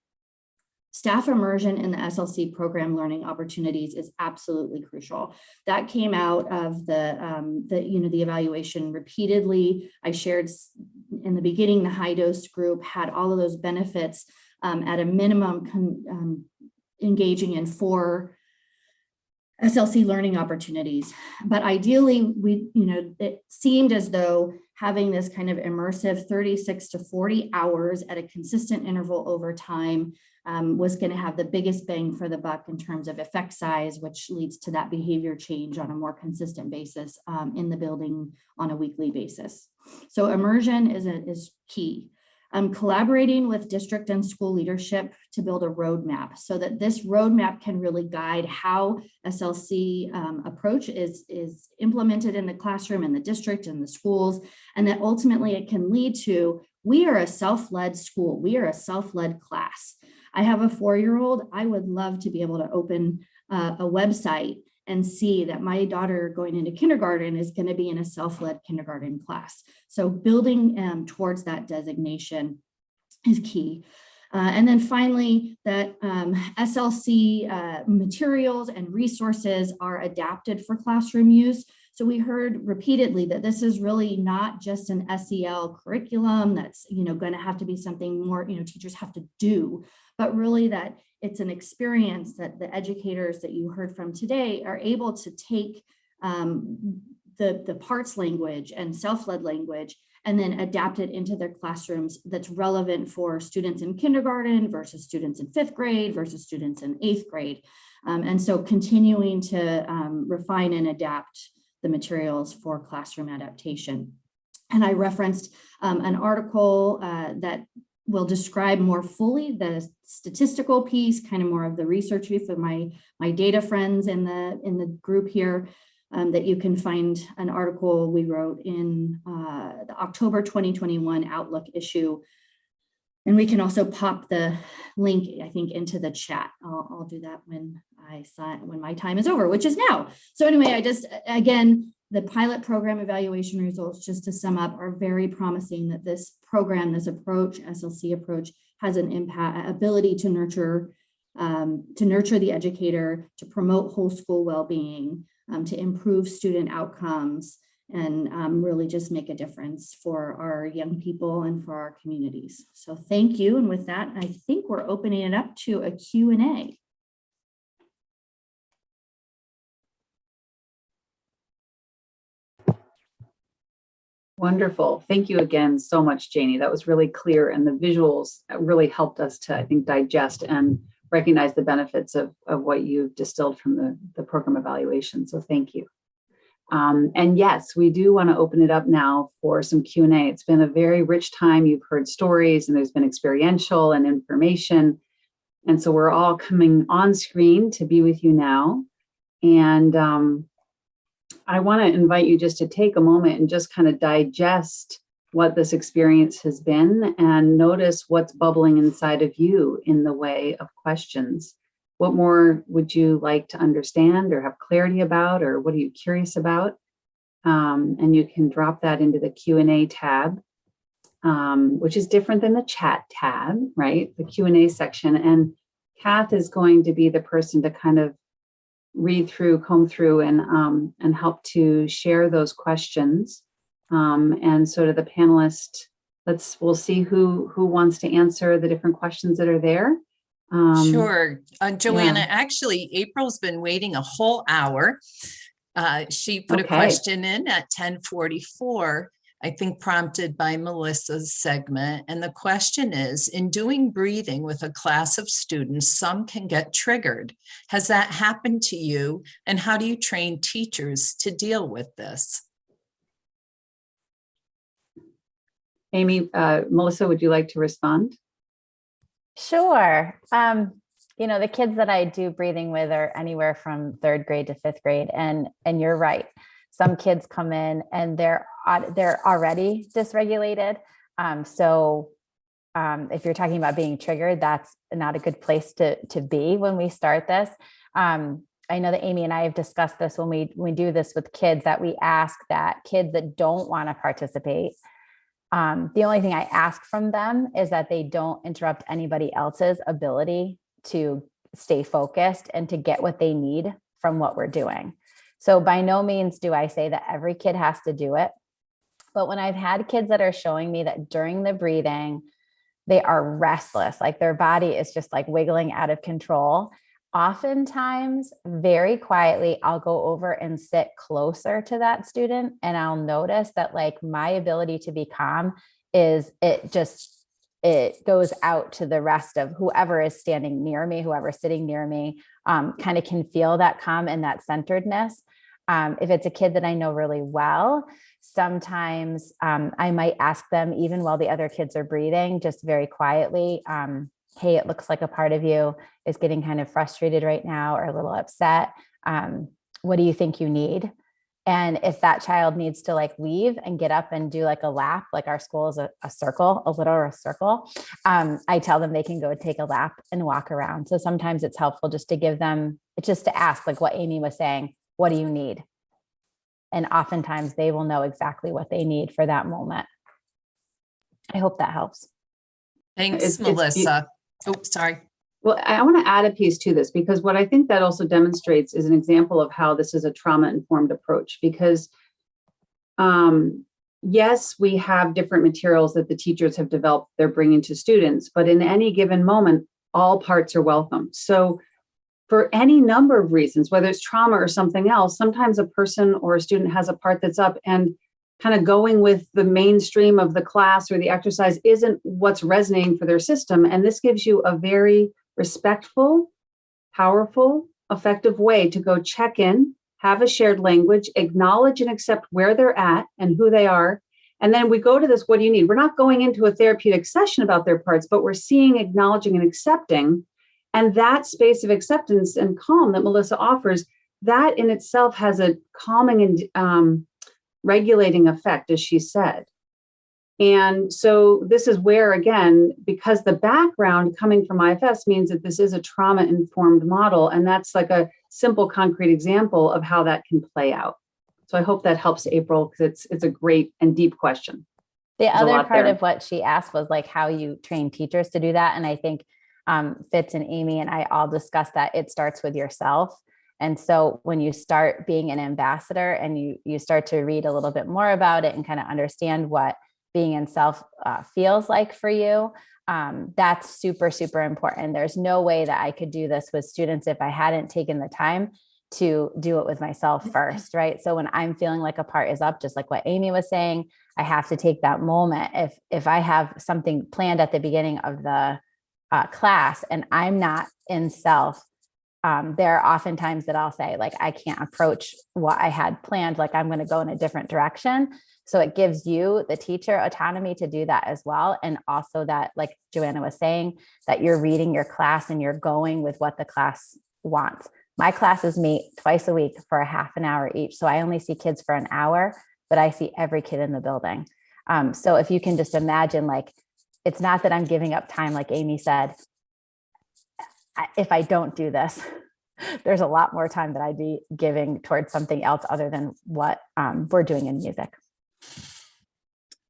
staff immersion in the SLC program learning opportunities is absolutely crucial. That came out of the evaluation repeatedly. I shared in the beginning, the high dose group had all of those benefits at a minimum engaging in 4 SLC learning opportunities. But ideally, it seemed as though having this kind of immersive 36 to 40 hours at a consistent interval over time was going to have the biggest bang for the buck in terms of effect size, which leads to that behavior change on a more consistent basis in the building on a weekly basis. So immersion is key. Collaborating with district and school leadership to build a roadmap so that this roadmap can really guide how SLC approach is implemented in the classroom, in the district, and the schools, and that ultimately it can lead to, we are a self-led school, we are a self-led class. I have a 4-year-old. I would love to be able to open a website and see that my daughter going into kindergarten is going to be in a self-led kindergarten class. So building towards that designation is key. And then finally, that SLC materials and resources are adapted for classroom use. So we heard repeatedly that this is really not just an SEL curriculum that's going to have to be something more teachers have to do, but really that it's an experience that the educators that you heard from today are able to take the parts language and self-led language and then adapt it into their classrooms that's relevant for students in kindergarten versus students in 5th grade versus students in 8th grade. And so continuing to refine and adapt the materials for classroom adaptation. And I referenced an article that will describe more fully the statistical piece, kind of more of the research piece of my data friends in the group here, that you can find an article we wrote in the October 2021 Outlook issue. And we can also pop the link, I think, into the chat. I'll do that when my time is over, which is now. So anyway, again, the pilot program evaluation results, just to sum up, are very promising that this program, this approach, SLC approach, has an ability to nurture the educator, to promote whole school well-being, to improve student outcomes, and really just make a difference for our young people and for our communities. So thank you. And with that, I think we're opening it up to a Q&A. Wonderful. Thank you again so much, Janie. That was really clear, and the visuals really helped us to, I think, digest and recognize the benefits of what you've distilled from the program evaluation. So thank you. And yes, we do want to open it up now for some Q&A. It's been a very rich time. You've heard stories, and there's been experiential and information. And so we're all coming on screen to be with you now. And I want to invite you just to take a moment and just kind of digest what this experience has been and notice what's bubbling inside of you in the way of questions. What more would you like to understand or have clarity about, or what are you curious about? And you can drop that into the Q&A tab, which is different than the chat tab, right? The Q&A section. And Kath is going to be the person to kind of read through, comb through, and help to share those questions. And so to the panelists, we'll see who wants to answer the different questions that are there. Sure. Joanna, actually, April's been waiting a whole hour. She put a question in at 10:44, I think prompted by Melissa's segment. And the question is, in doing breathing with a class of students, some can get triggered. Has that happened to you? And how do you train teachers to deal with this? Amy, Melissa, would you like to respond? Sure. The kids that I do breathing with are anywhere from 3rd grade to 5th grade. And you're right. Some kids come in and they're already dysregulated. So if you're talking about being triggered, that's not a good place to be when we start this. I know that Amy and I have discussed this when we do this with kids, that we ask that kids that don't want to participate, the only thing I ask from them is that they don't interrupt anybody else's ability to stay focused and to get what they need from what we're doing. So by no means do I say that every kid has to do it. But when I've had kids that are showing me that during the breathing, they are restless, like their body is just like wiggling out of control. Oftentimes, very quietly, I'll go over and sit closer to that student, and I'll notice that like my ability to be calm it goes out to the rest of whoever is standing near me, whoever's sitting near me, kind of can feel that calm and that centeredness. If it's a kid that I know really well, sometimes I might ask them, even while the other kids are breathing, just very quietly, hey, it looks like a part of you is getting kind of frustrated right now or a little upset. What do you think you need? And if that child needs to like leave and get up and do like a lap, like our school is a circle, a little circle, I tell them they can go take a lap and walk around. So sometimes it's helpful just to give them, just to ask, like what Amy was saying, what do you need? And oftentimes they will know exactly what they need for that moment. I hope that helps. Thanks, Melissa. Oh, sorry. Well, I want to add a piece to this, because what I think that also demonstrates is an example of how this is a trauma-informed approach. Because yes, we have different materials that the teachers have developed, they're bringing to students, but in any given moment, all parts are welcome. So for any number of reasons, whether it's trauma or something else, sometimes a person or a student has a part that's up, and kind of going with the mainstream of the class or the exercise isn't what's resonating for their system. And this gives you a very respectful, powerful, effective way to go check in, have a shared language, acknowledge and accept where they're at and who they are. And then we go to this, what do you need? We're not going into a therapeutic session about their parts, but we're seeing, acknowledging, and accepting. And that space of acceptance and calm that Melissa offers, that in itself has a calming and regulating effect, as she said. And so this is where, again, because the background coming from IFS means that this is a trauma-informed model, and that's like a simple, concrete example of how that can play out. So I hope that helps, April, because it's a great and deep question. The other part of what she asked was like how you train teachers to do that. And I think Fitz and Amy and I all discussed that it starts with yourself. And so when you start being an ambassador and you start to read a little bit more about it and kind of understand what being in self feels like for you, that's super, super important. There's no way that I could do this with students if I hadn't taken the time to do it with myself first, right? So when I'm feeling like a part is up, just like what Amy was saying, I have to take that moment. If I have something planned at the beginning of the class and I'm not in self, there are often times that I'll say, like, I can't approach what I had planned, like I'm going to go in a different direction. So it gives you, the teacher, autonomy to do that as well. And also that, like Joanna was saying, that you're reading your class and you're going with what the class wants. My classes meet twice a week for a half an hour each. So I only see kids for an hour, but I see every kid in the building. So if you can just imagine, like, it's not that I'm giving up time, like Amy said. If I don't do this, there's a lot more time that I'd be giving towards something else other than what we're doing in music.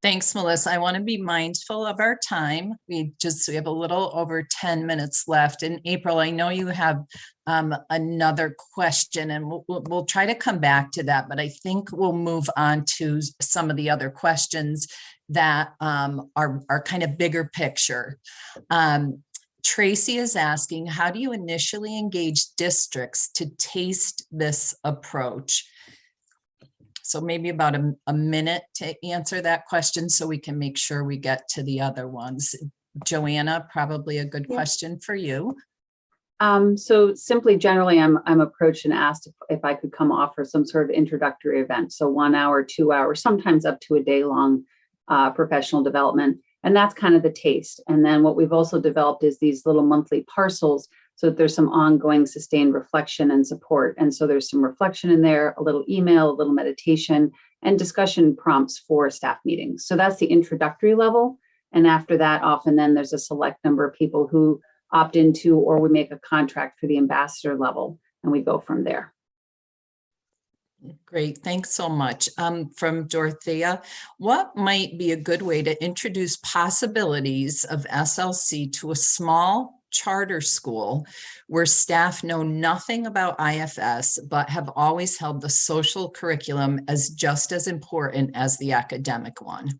Thanks, Melissa. I want to be mindful of our time. We have a little over 10 minutes left. And April, I know you have another question, and we'll try to come back to that, but I think we'll move on to some of the other questions that are kind of bigger picture. Tracy is asking, how do you initially engage districts to taste this approach? So maybe about a minute to answer that question so we can make sure we get to the other ones. Joanna, probably a good question for you. So simply, generally, I'm approached and asked if I could come offer some sort of introductory event. So 1 hour, 2 hours, sometimes up to a day long professional development. And that's kind of the taste. And then what we've also developed is these little monthly parcels, so that there's some ongoing sustained reflection and support. And so there's some reflection in there, a little email, a little meditation, and discussion prompts for staff meetings. So that's the introductory level. And after that, often then there's a select number of people who opt into, or we make a contract for the ambassador level, and we go from there. Great, thanks so much. From Dorothea, what might be a good way to introduce possibilities of SLC to a small charter school where staff know nothing about IFS, but have always held the social curriculum as just as important as the academic one?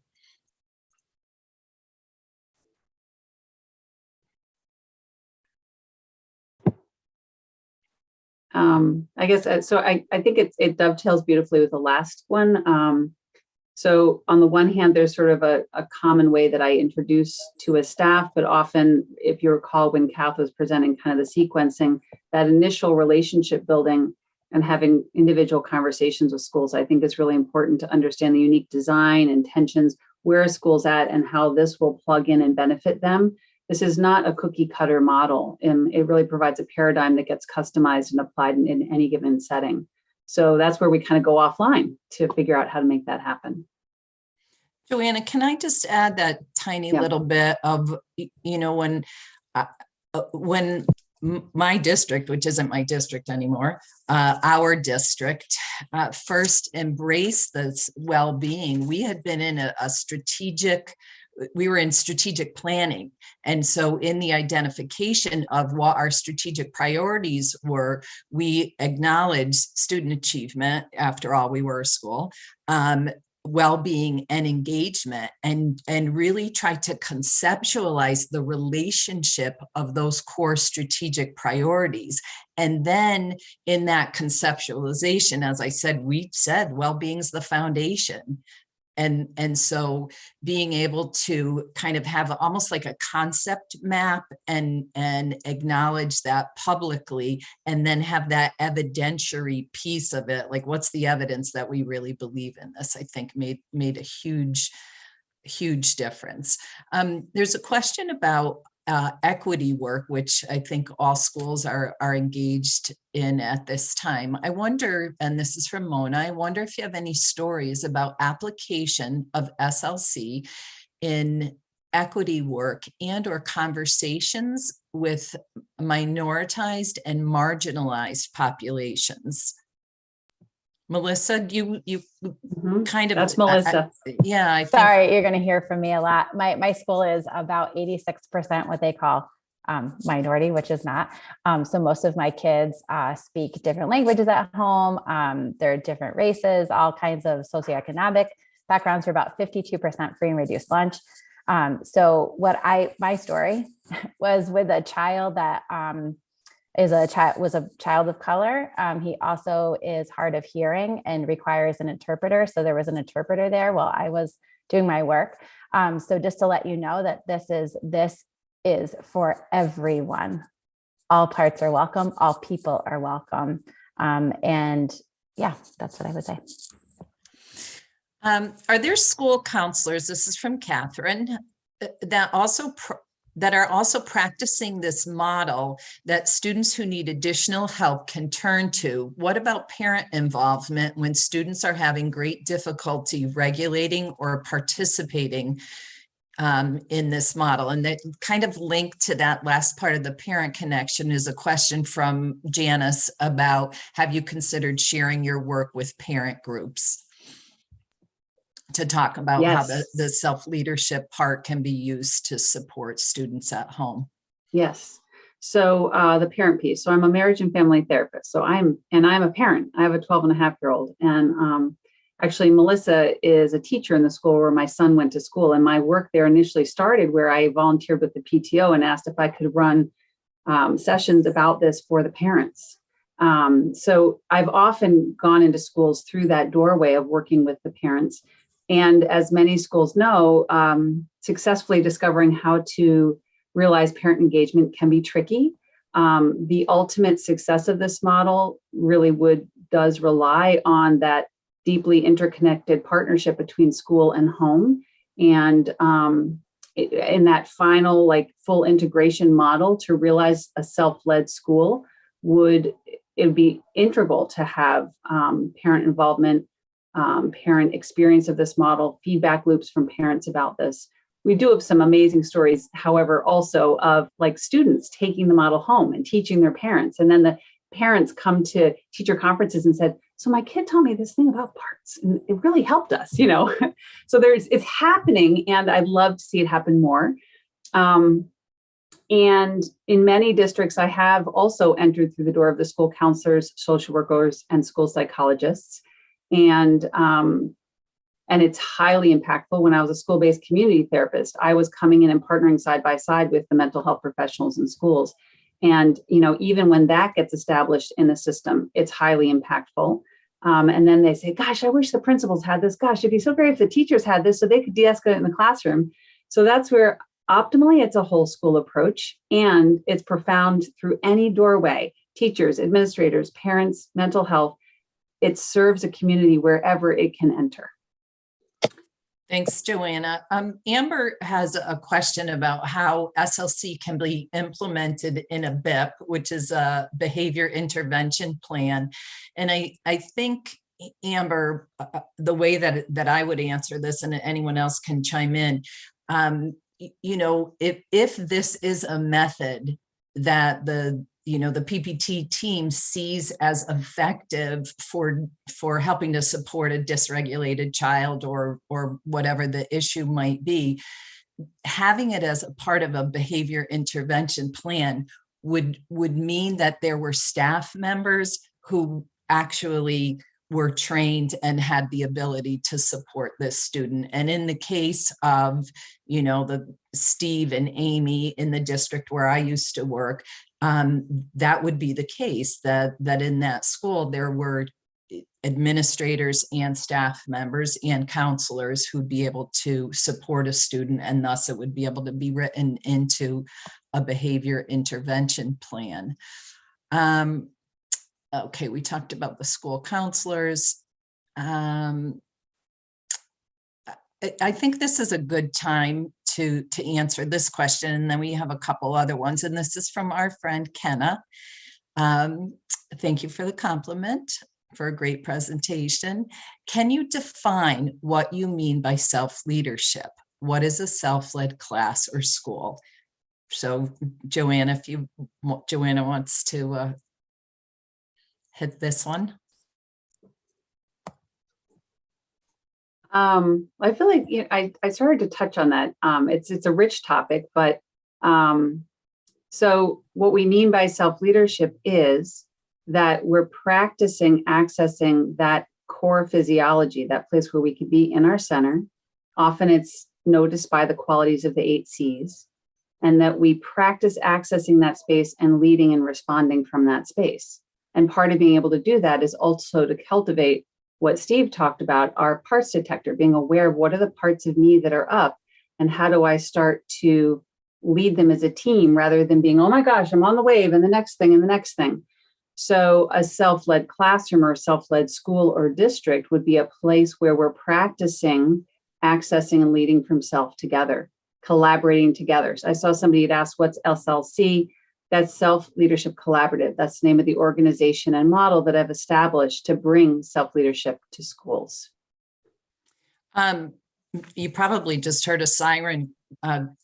I guess, so I think it dovetails beautifully with the last one. So on the one hand, there's sort of a common way that I introduce to a staff, but often, if you recall, when Kath was presenting kind of the sequencing, that initial relationship building and having individual conversations with schools, I think is really important to understand the unique design, intentions, where a school's at, and how this will plug in and benefit them. This is not a cookie cutter model, and it really provides a paradigm that gets customized and applied in any given setting. So that's where we kind of go offline to figure out how to make that happen. Joanna, can I just add that tiny little bit of, when my district, which isn't my district anymore, our district first embraced this well-being, we had been in we were in strategic planning. And so in the identification of what our strategic priorities were, we acknowledged student achievement, after all, we were a school, well-being and engagement, and really try to conceptualize the relationship of those core strategic priorities. And then in that conceptualization, as I said, we said well-being is the foundation. And so being able to kind of have almost like a concept map and acknowledge that publicly, and then have that evidentiary piece of it, like what's the evidence that we really believe in this, I think made a huge difference. There's a question about equity work, which I think all schools are engaged in at this time. I wonder, and this is from Mona, I wonder if you have any stories about application of SLC in equity work and or conversations with minoritized and marginalized populations. Melissa, you kind of— That's Melissa. Yeah. I think, sorry, you're going to hear from me a lot. My school is about 86% what they call minority, which is not. So most of my kids speak different languages at home. They're different races, all kinds of socioeconomic backgrounds. Are about 52% free and reduced lunch. So my story was with a child that was a child of color. He also is hard of hearing and requires an interpreter. So there was an interpreter there while I was doing my work. So just to let you know that this is for everyone. All parts are welcome. All people are welcome. And yeah, that's what I would say. Are there school counselors? This is from Catherine, that are also practicing this model that students who need additional help can turn to? What about parent involvement when students are having great difficulty regulating or participating in this model? And that kind of linked to that last part of the parent connection is a question from Janice about, have you considered sharing your work with parent groups to talk about how the self-leadership part can be used to support students at home? Yes. So the parent piece. So I'm a marriage and family therapist. So I'm a parent. I have a 12-and-a-half-year-old. And actually, Melissa is a teacher in the school where my son went to school. And my work there initially started where I volunteered with the PTO and asked if I could run sessions about this for the parents. So I've often gone into schools through that doorway of working with the parents. And as many schools know, successfully discovering how to realize parent engagement can be tricky. The ultimate success of this model really does rely on that deeply interconnected partnership between school and home. And in that final, full integration model to realize a self-led school it would be integral to have parent involvement, parent experience of this model, feedback loops from parents about this. We do have some amazing stories, however, also of students taking the model home and teaching their parents. And then the parents come to teacher conferences and said, so my kid told me this thing about parts and it really helped us, So it's happening, and I'd love to see it happen more. And in many districts, I have also entered through the door of the school counselors, social workers, and school psychologists. And it's highly impactful. When I was a school-based community therapist, I was coming in and partnering side by side with the mental health professionals in schools. And, even when that gets established in the system, it's highly impactful. And then they say, gosh, I wish the principals had this. Gosh, it'd be so great if the teachers had this so they could de-escalate in the classroom. So that's where optimally it's a whole school approach, and it's profound through any doorway: teachers, administrators, parents, mental health. It serves a community wherever it can enter. Thanks, Joanna. Amber has a question about how SLC can be implemented in a BIP, which is a behavior intervention plan. And I think, Amber, the way that I would answer this, and anyone else can chime in, if this is a method that the PPT team sees as effective for helping to support a dysregulated child or whatever the issue might be, having it as a part of a behavior intervention plan would mean that there were staff members who actually were trained and had the ability to support this student. And in the case of, the Steve and Amy in the district where I used to work, that would be the case, that in that school there were administrators and staff members and counselors who'd be able to support a student, and thus it would be able to be written into a behavior intervention plan. Okay, we talked about the school counselors. I think this is a good time to answer this question, and then we have a couple other ones, and this is from our friend Kenna. Thank you for the compliment, for a great presentation. Can you define what you mean by self-leadership? What is a self-led class or school? So Joanna, Joanna wants to hit this one. I feel like I started to touch on that. It's a rich topic, but so what we mean by self-leadership is that we're practicing accessing that core physiology, that place where we can be in our center. Often it's noticed by the qualities of the 8 C's. and that we practice accessing that space and leading and responding from that space. And part of being able to do that is also to cultivate what Steve talked about, our parts detector, being aware of what are the parts of me that are up and how do I start to lead them as a team rather than being, oh my gosh, I'm on the wave and the next thing and the next thing. So a self-led classroom or self-led school or district would be a place where we're practicing accessing and leading from self together, collaborating together. So I saw somebody had asked, what's SLC? That's Self-Leadership Collaborative. That's the name of the organization and model that I've established to bring self-leadership to schools. You probably just heard a siren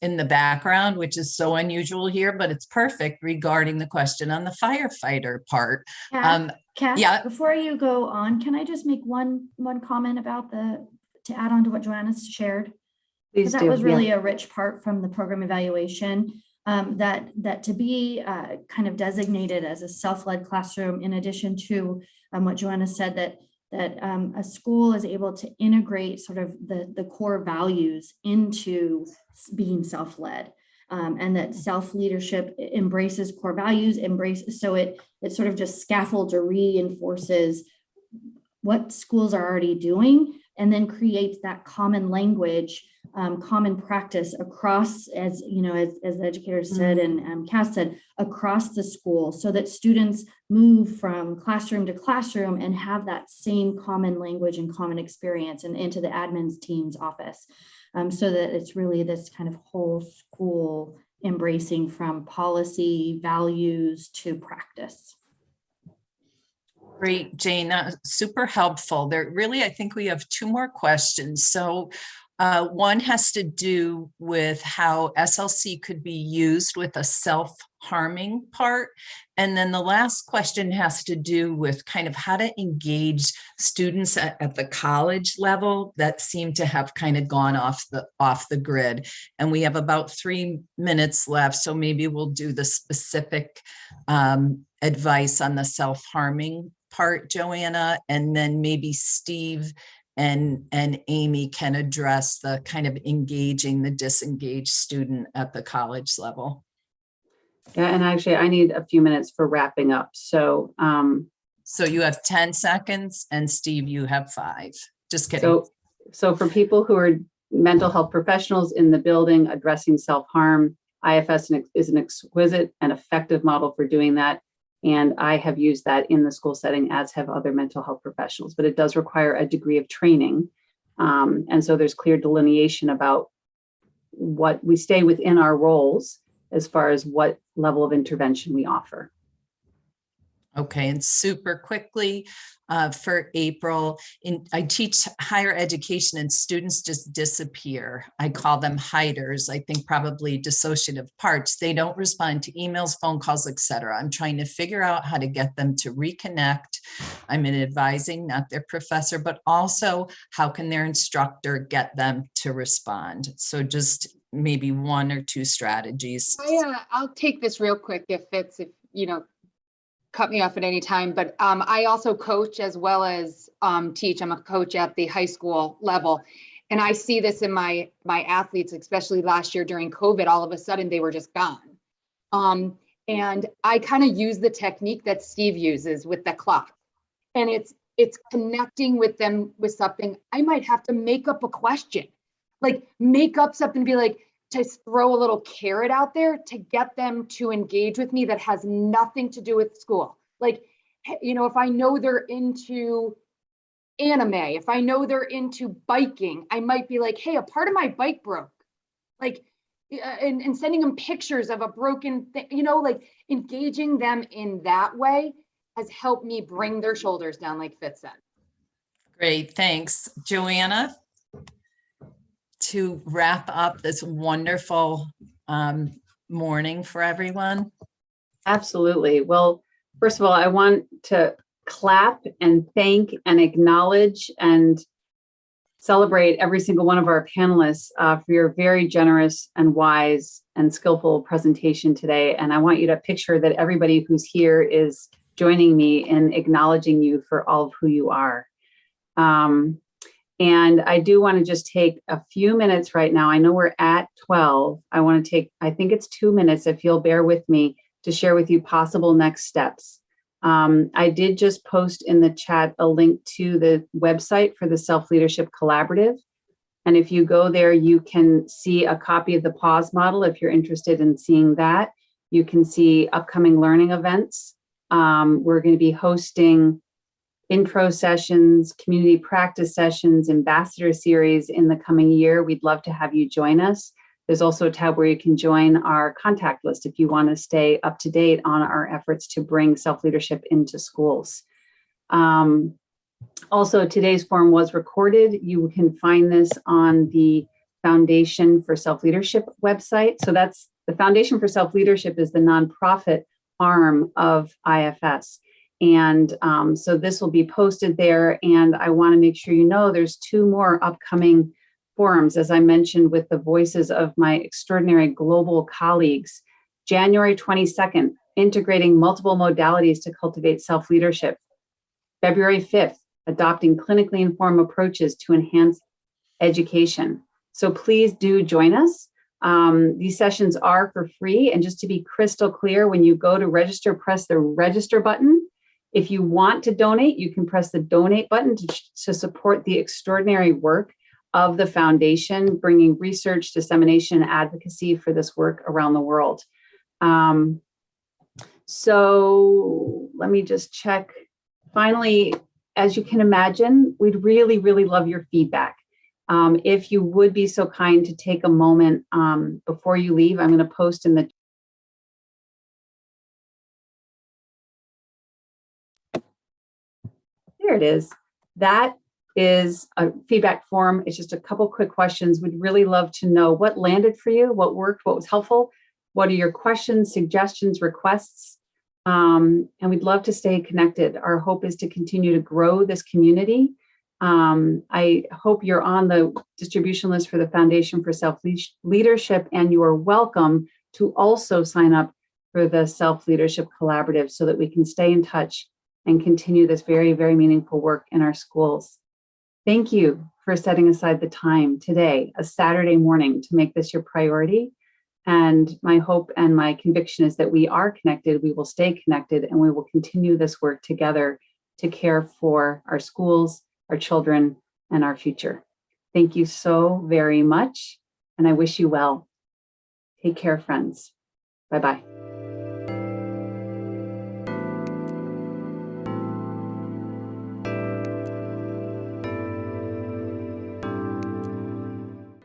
in the background, which is so unusual here, but it's perfect regarding the question on the firefighter part. Kat, yeah. Before you go on, can I just make one comment about to add on to what Joanna's shared? Please that do. was really a rich part from the program evaluation, that to be kind of designated as a self-led classroom, in addition to what Joanna said, that a school is able to integrate sort of the core values into being self-led, and that self-leadership embraces core values, so it sort of just scaffolds or reinforces what schools are already doing, and then creates that common language, common practice across, as you know, as the educator said and Cass said, across the school, so that students move from classroom to classroom and have that same common language and common experience and into the admin's team's office, so that it's really this kind of whole school embracing from policy, values to practice. Great, Jane, super helpful. There really, I think we have two more questions. So one has to do with how SLC could be used with a self-harming part. And then the last question has to do with kind of how to engage students at the college level that seem to have kind of gone off the grid. And we have about 3 minutes left. So maybe we'll do the specific advice on the self-harming part, Joanna, and then maybe Steve and Amy can address the kind of engaging the disengaged student at the college level. Yeah, and actually I need a few minutes for wrapping up. So so you have 10 seconds and Steve, you have 5. Just kidding. So for people who are mental health professionals in the building addressing self-harm, IFS is an exquisite and effective model for doing that. And I have used that in the school setting, as have other mental health professionals, but it does require a degree of training. And so there's clear delineation about what we stay within our roles as far as what level of intervention we offer. Okay, and super quickly for April, I teach higher education and students just disappear. I call them hiders. I think probably dissociative parts. They don't respond to emails, phone calls, etc. I'm trying to figure out how to get them to reconnect. I'm an advising, not their professor, but also how can their instructor get them to respond? So just maybe 1 or 2 strategies. I'll take this real quick if you know, cut me off at any time, but I also coach as well as teach. I'm a coach at the high school level. And I see this in my athletes, especially last year during COVID, all of a sudden they were just gone. And I kind of use the technique that Steve uses with the clock. And it's connecting with them with something. I might have to make up a question, like make up something, be like, to throw a little carrot out there to get them to engage with me that has nothing to do with school. Like, you know, if I know they're into anime, if I know they're into biking, I might be like, hey, a part of my bike broke. Like, and sending them pictures of a broken thing, you know, like engaging them in that way has helped me bring their shoulders down, like Fitz said. Great, thanks. Joanna? To wrap up this wonderful morning for everyone? Absolutely. Well, first of all, I want to clap and thank and acknowledge and celebrate every single one of our panelists for your very generous and wise and skillful presentation today. And I want you to picture that everybody who's here is joining me in acknowledging you for all of who you are. And I do want to just take a few minutes right now. I know we're at 12. I want to take, I think it's 2 minutes, if you'll bear with me, to share with you possible next steps. I did just post in the chat a link to the website for the Self-Leadership Collaborative. And if you go there, you can see a copy of the pause model if you're interested in seeing that. You can see upcoming learning events. We're going to be hosting intro sessions, community practice sessions, ambassador series in the coming year. We'd love to have you join us. There's also a tab where you can join our contact list if you want to stay up to date on our efforts to bring self-leadership into schools. Also, today's forum was recorded. You can find this on the Foundation for Self-Leadership website. So that's the Foundation for Self-Leadership is the nonprofit arm of IFS. And so this will be posted there. And I want to make sure you know there's 2 more upcoming forums, as I mentioned, with the voices of my extraordinary global colleagues. January 22nd, integrating multiple modalities to cultivate self-leadership. February 5th, adopting clinically informed approaches to enhance education. So please do join us. These sessions are for free. And just to be crystal clear, when you go to register, press the register button. If you want to donate, you can press the donate button to support the extraordinary work of the foundation, bringing research, dissemination, and advocacy for this work around the world. So let me just check. Finally, as you can imagine, we'd really, really love your feedback. If you would be so kind to take a moment before you leave, I'm going to post in the There it is. That is a feedback form. It's just a couple quick questions. We'd really love to know what landed for you, what worked, what was helpful. What are your questions, suggestions, requests? And we'd love to stay connected. Our hope is to continue to grow this community. I hope you're on the distribution list for the Foundation for Self-Leadership, and you are welcome to also sign up for the Self-Leadership Collaborative so that we can stay in touch and continue this very, very meaningful work in our schools. Thank you for setting aside the time today, a Saturday morning, to make this your priority. And my hope and my conviction is that we are connected, we will stay connected, and we will continue this work together to care for our schools, our children, and our future. Thank you so very much, and I wish you well. Take care, friends. Bye-bye.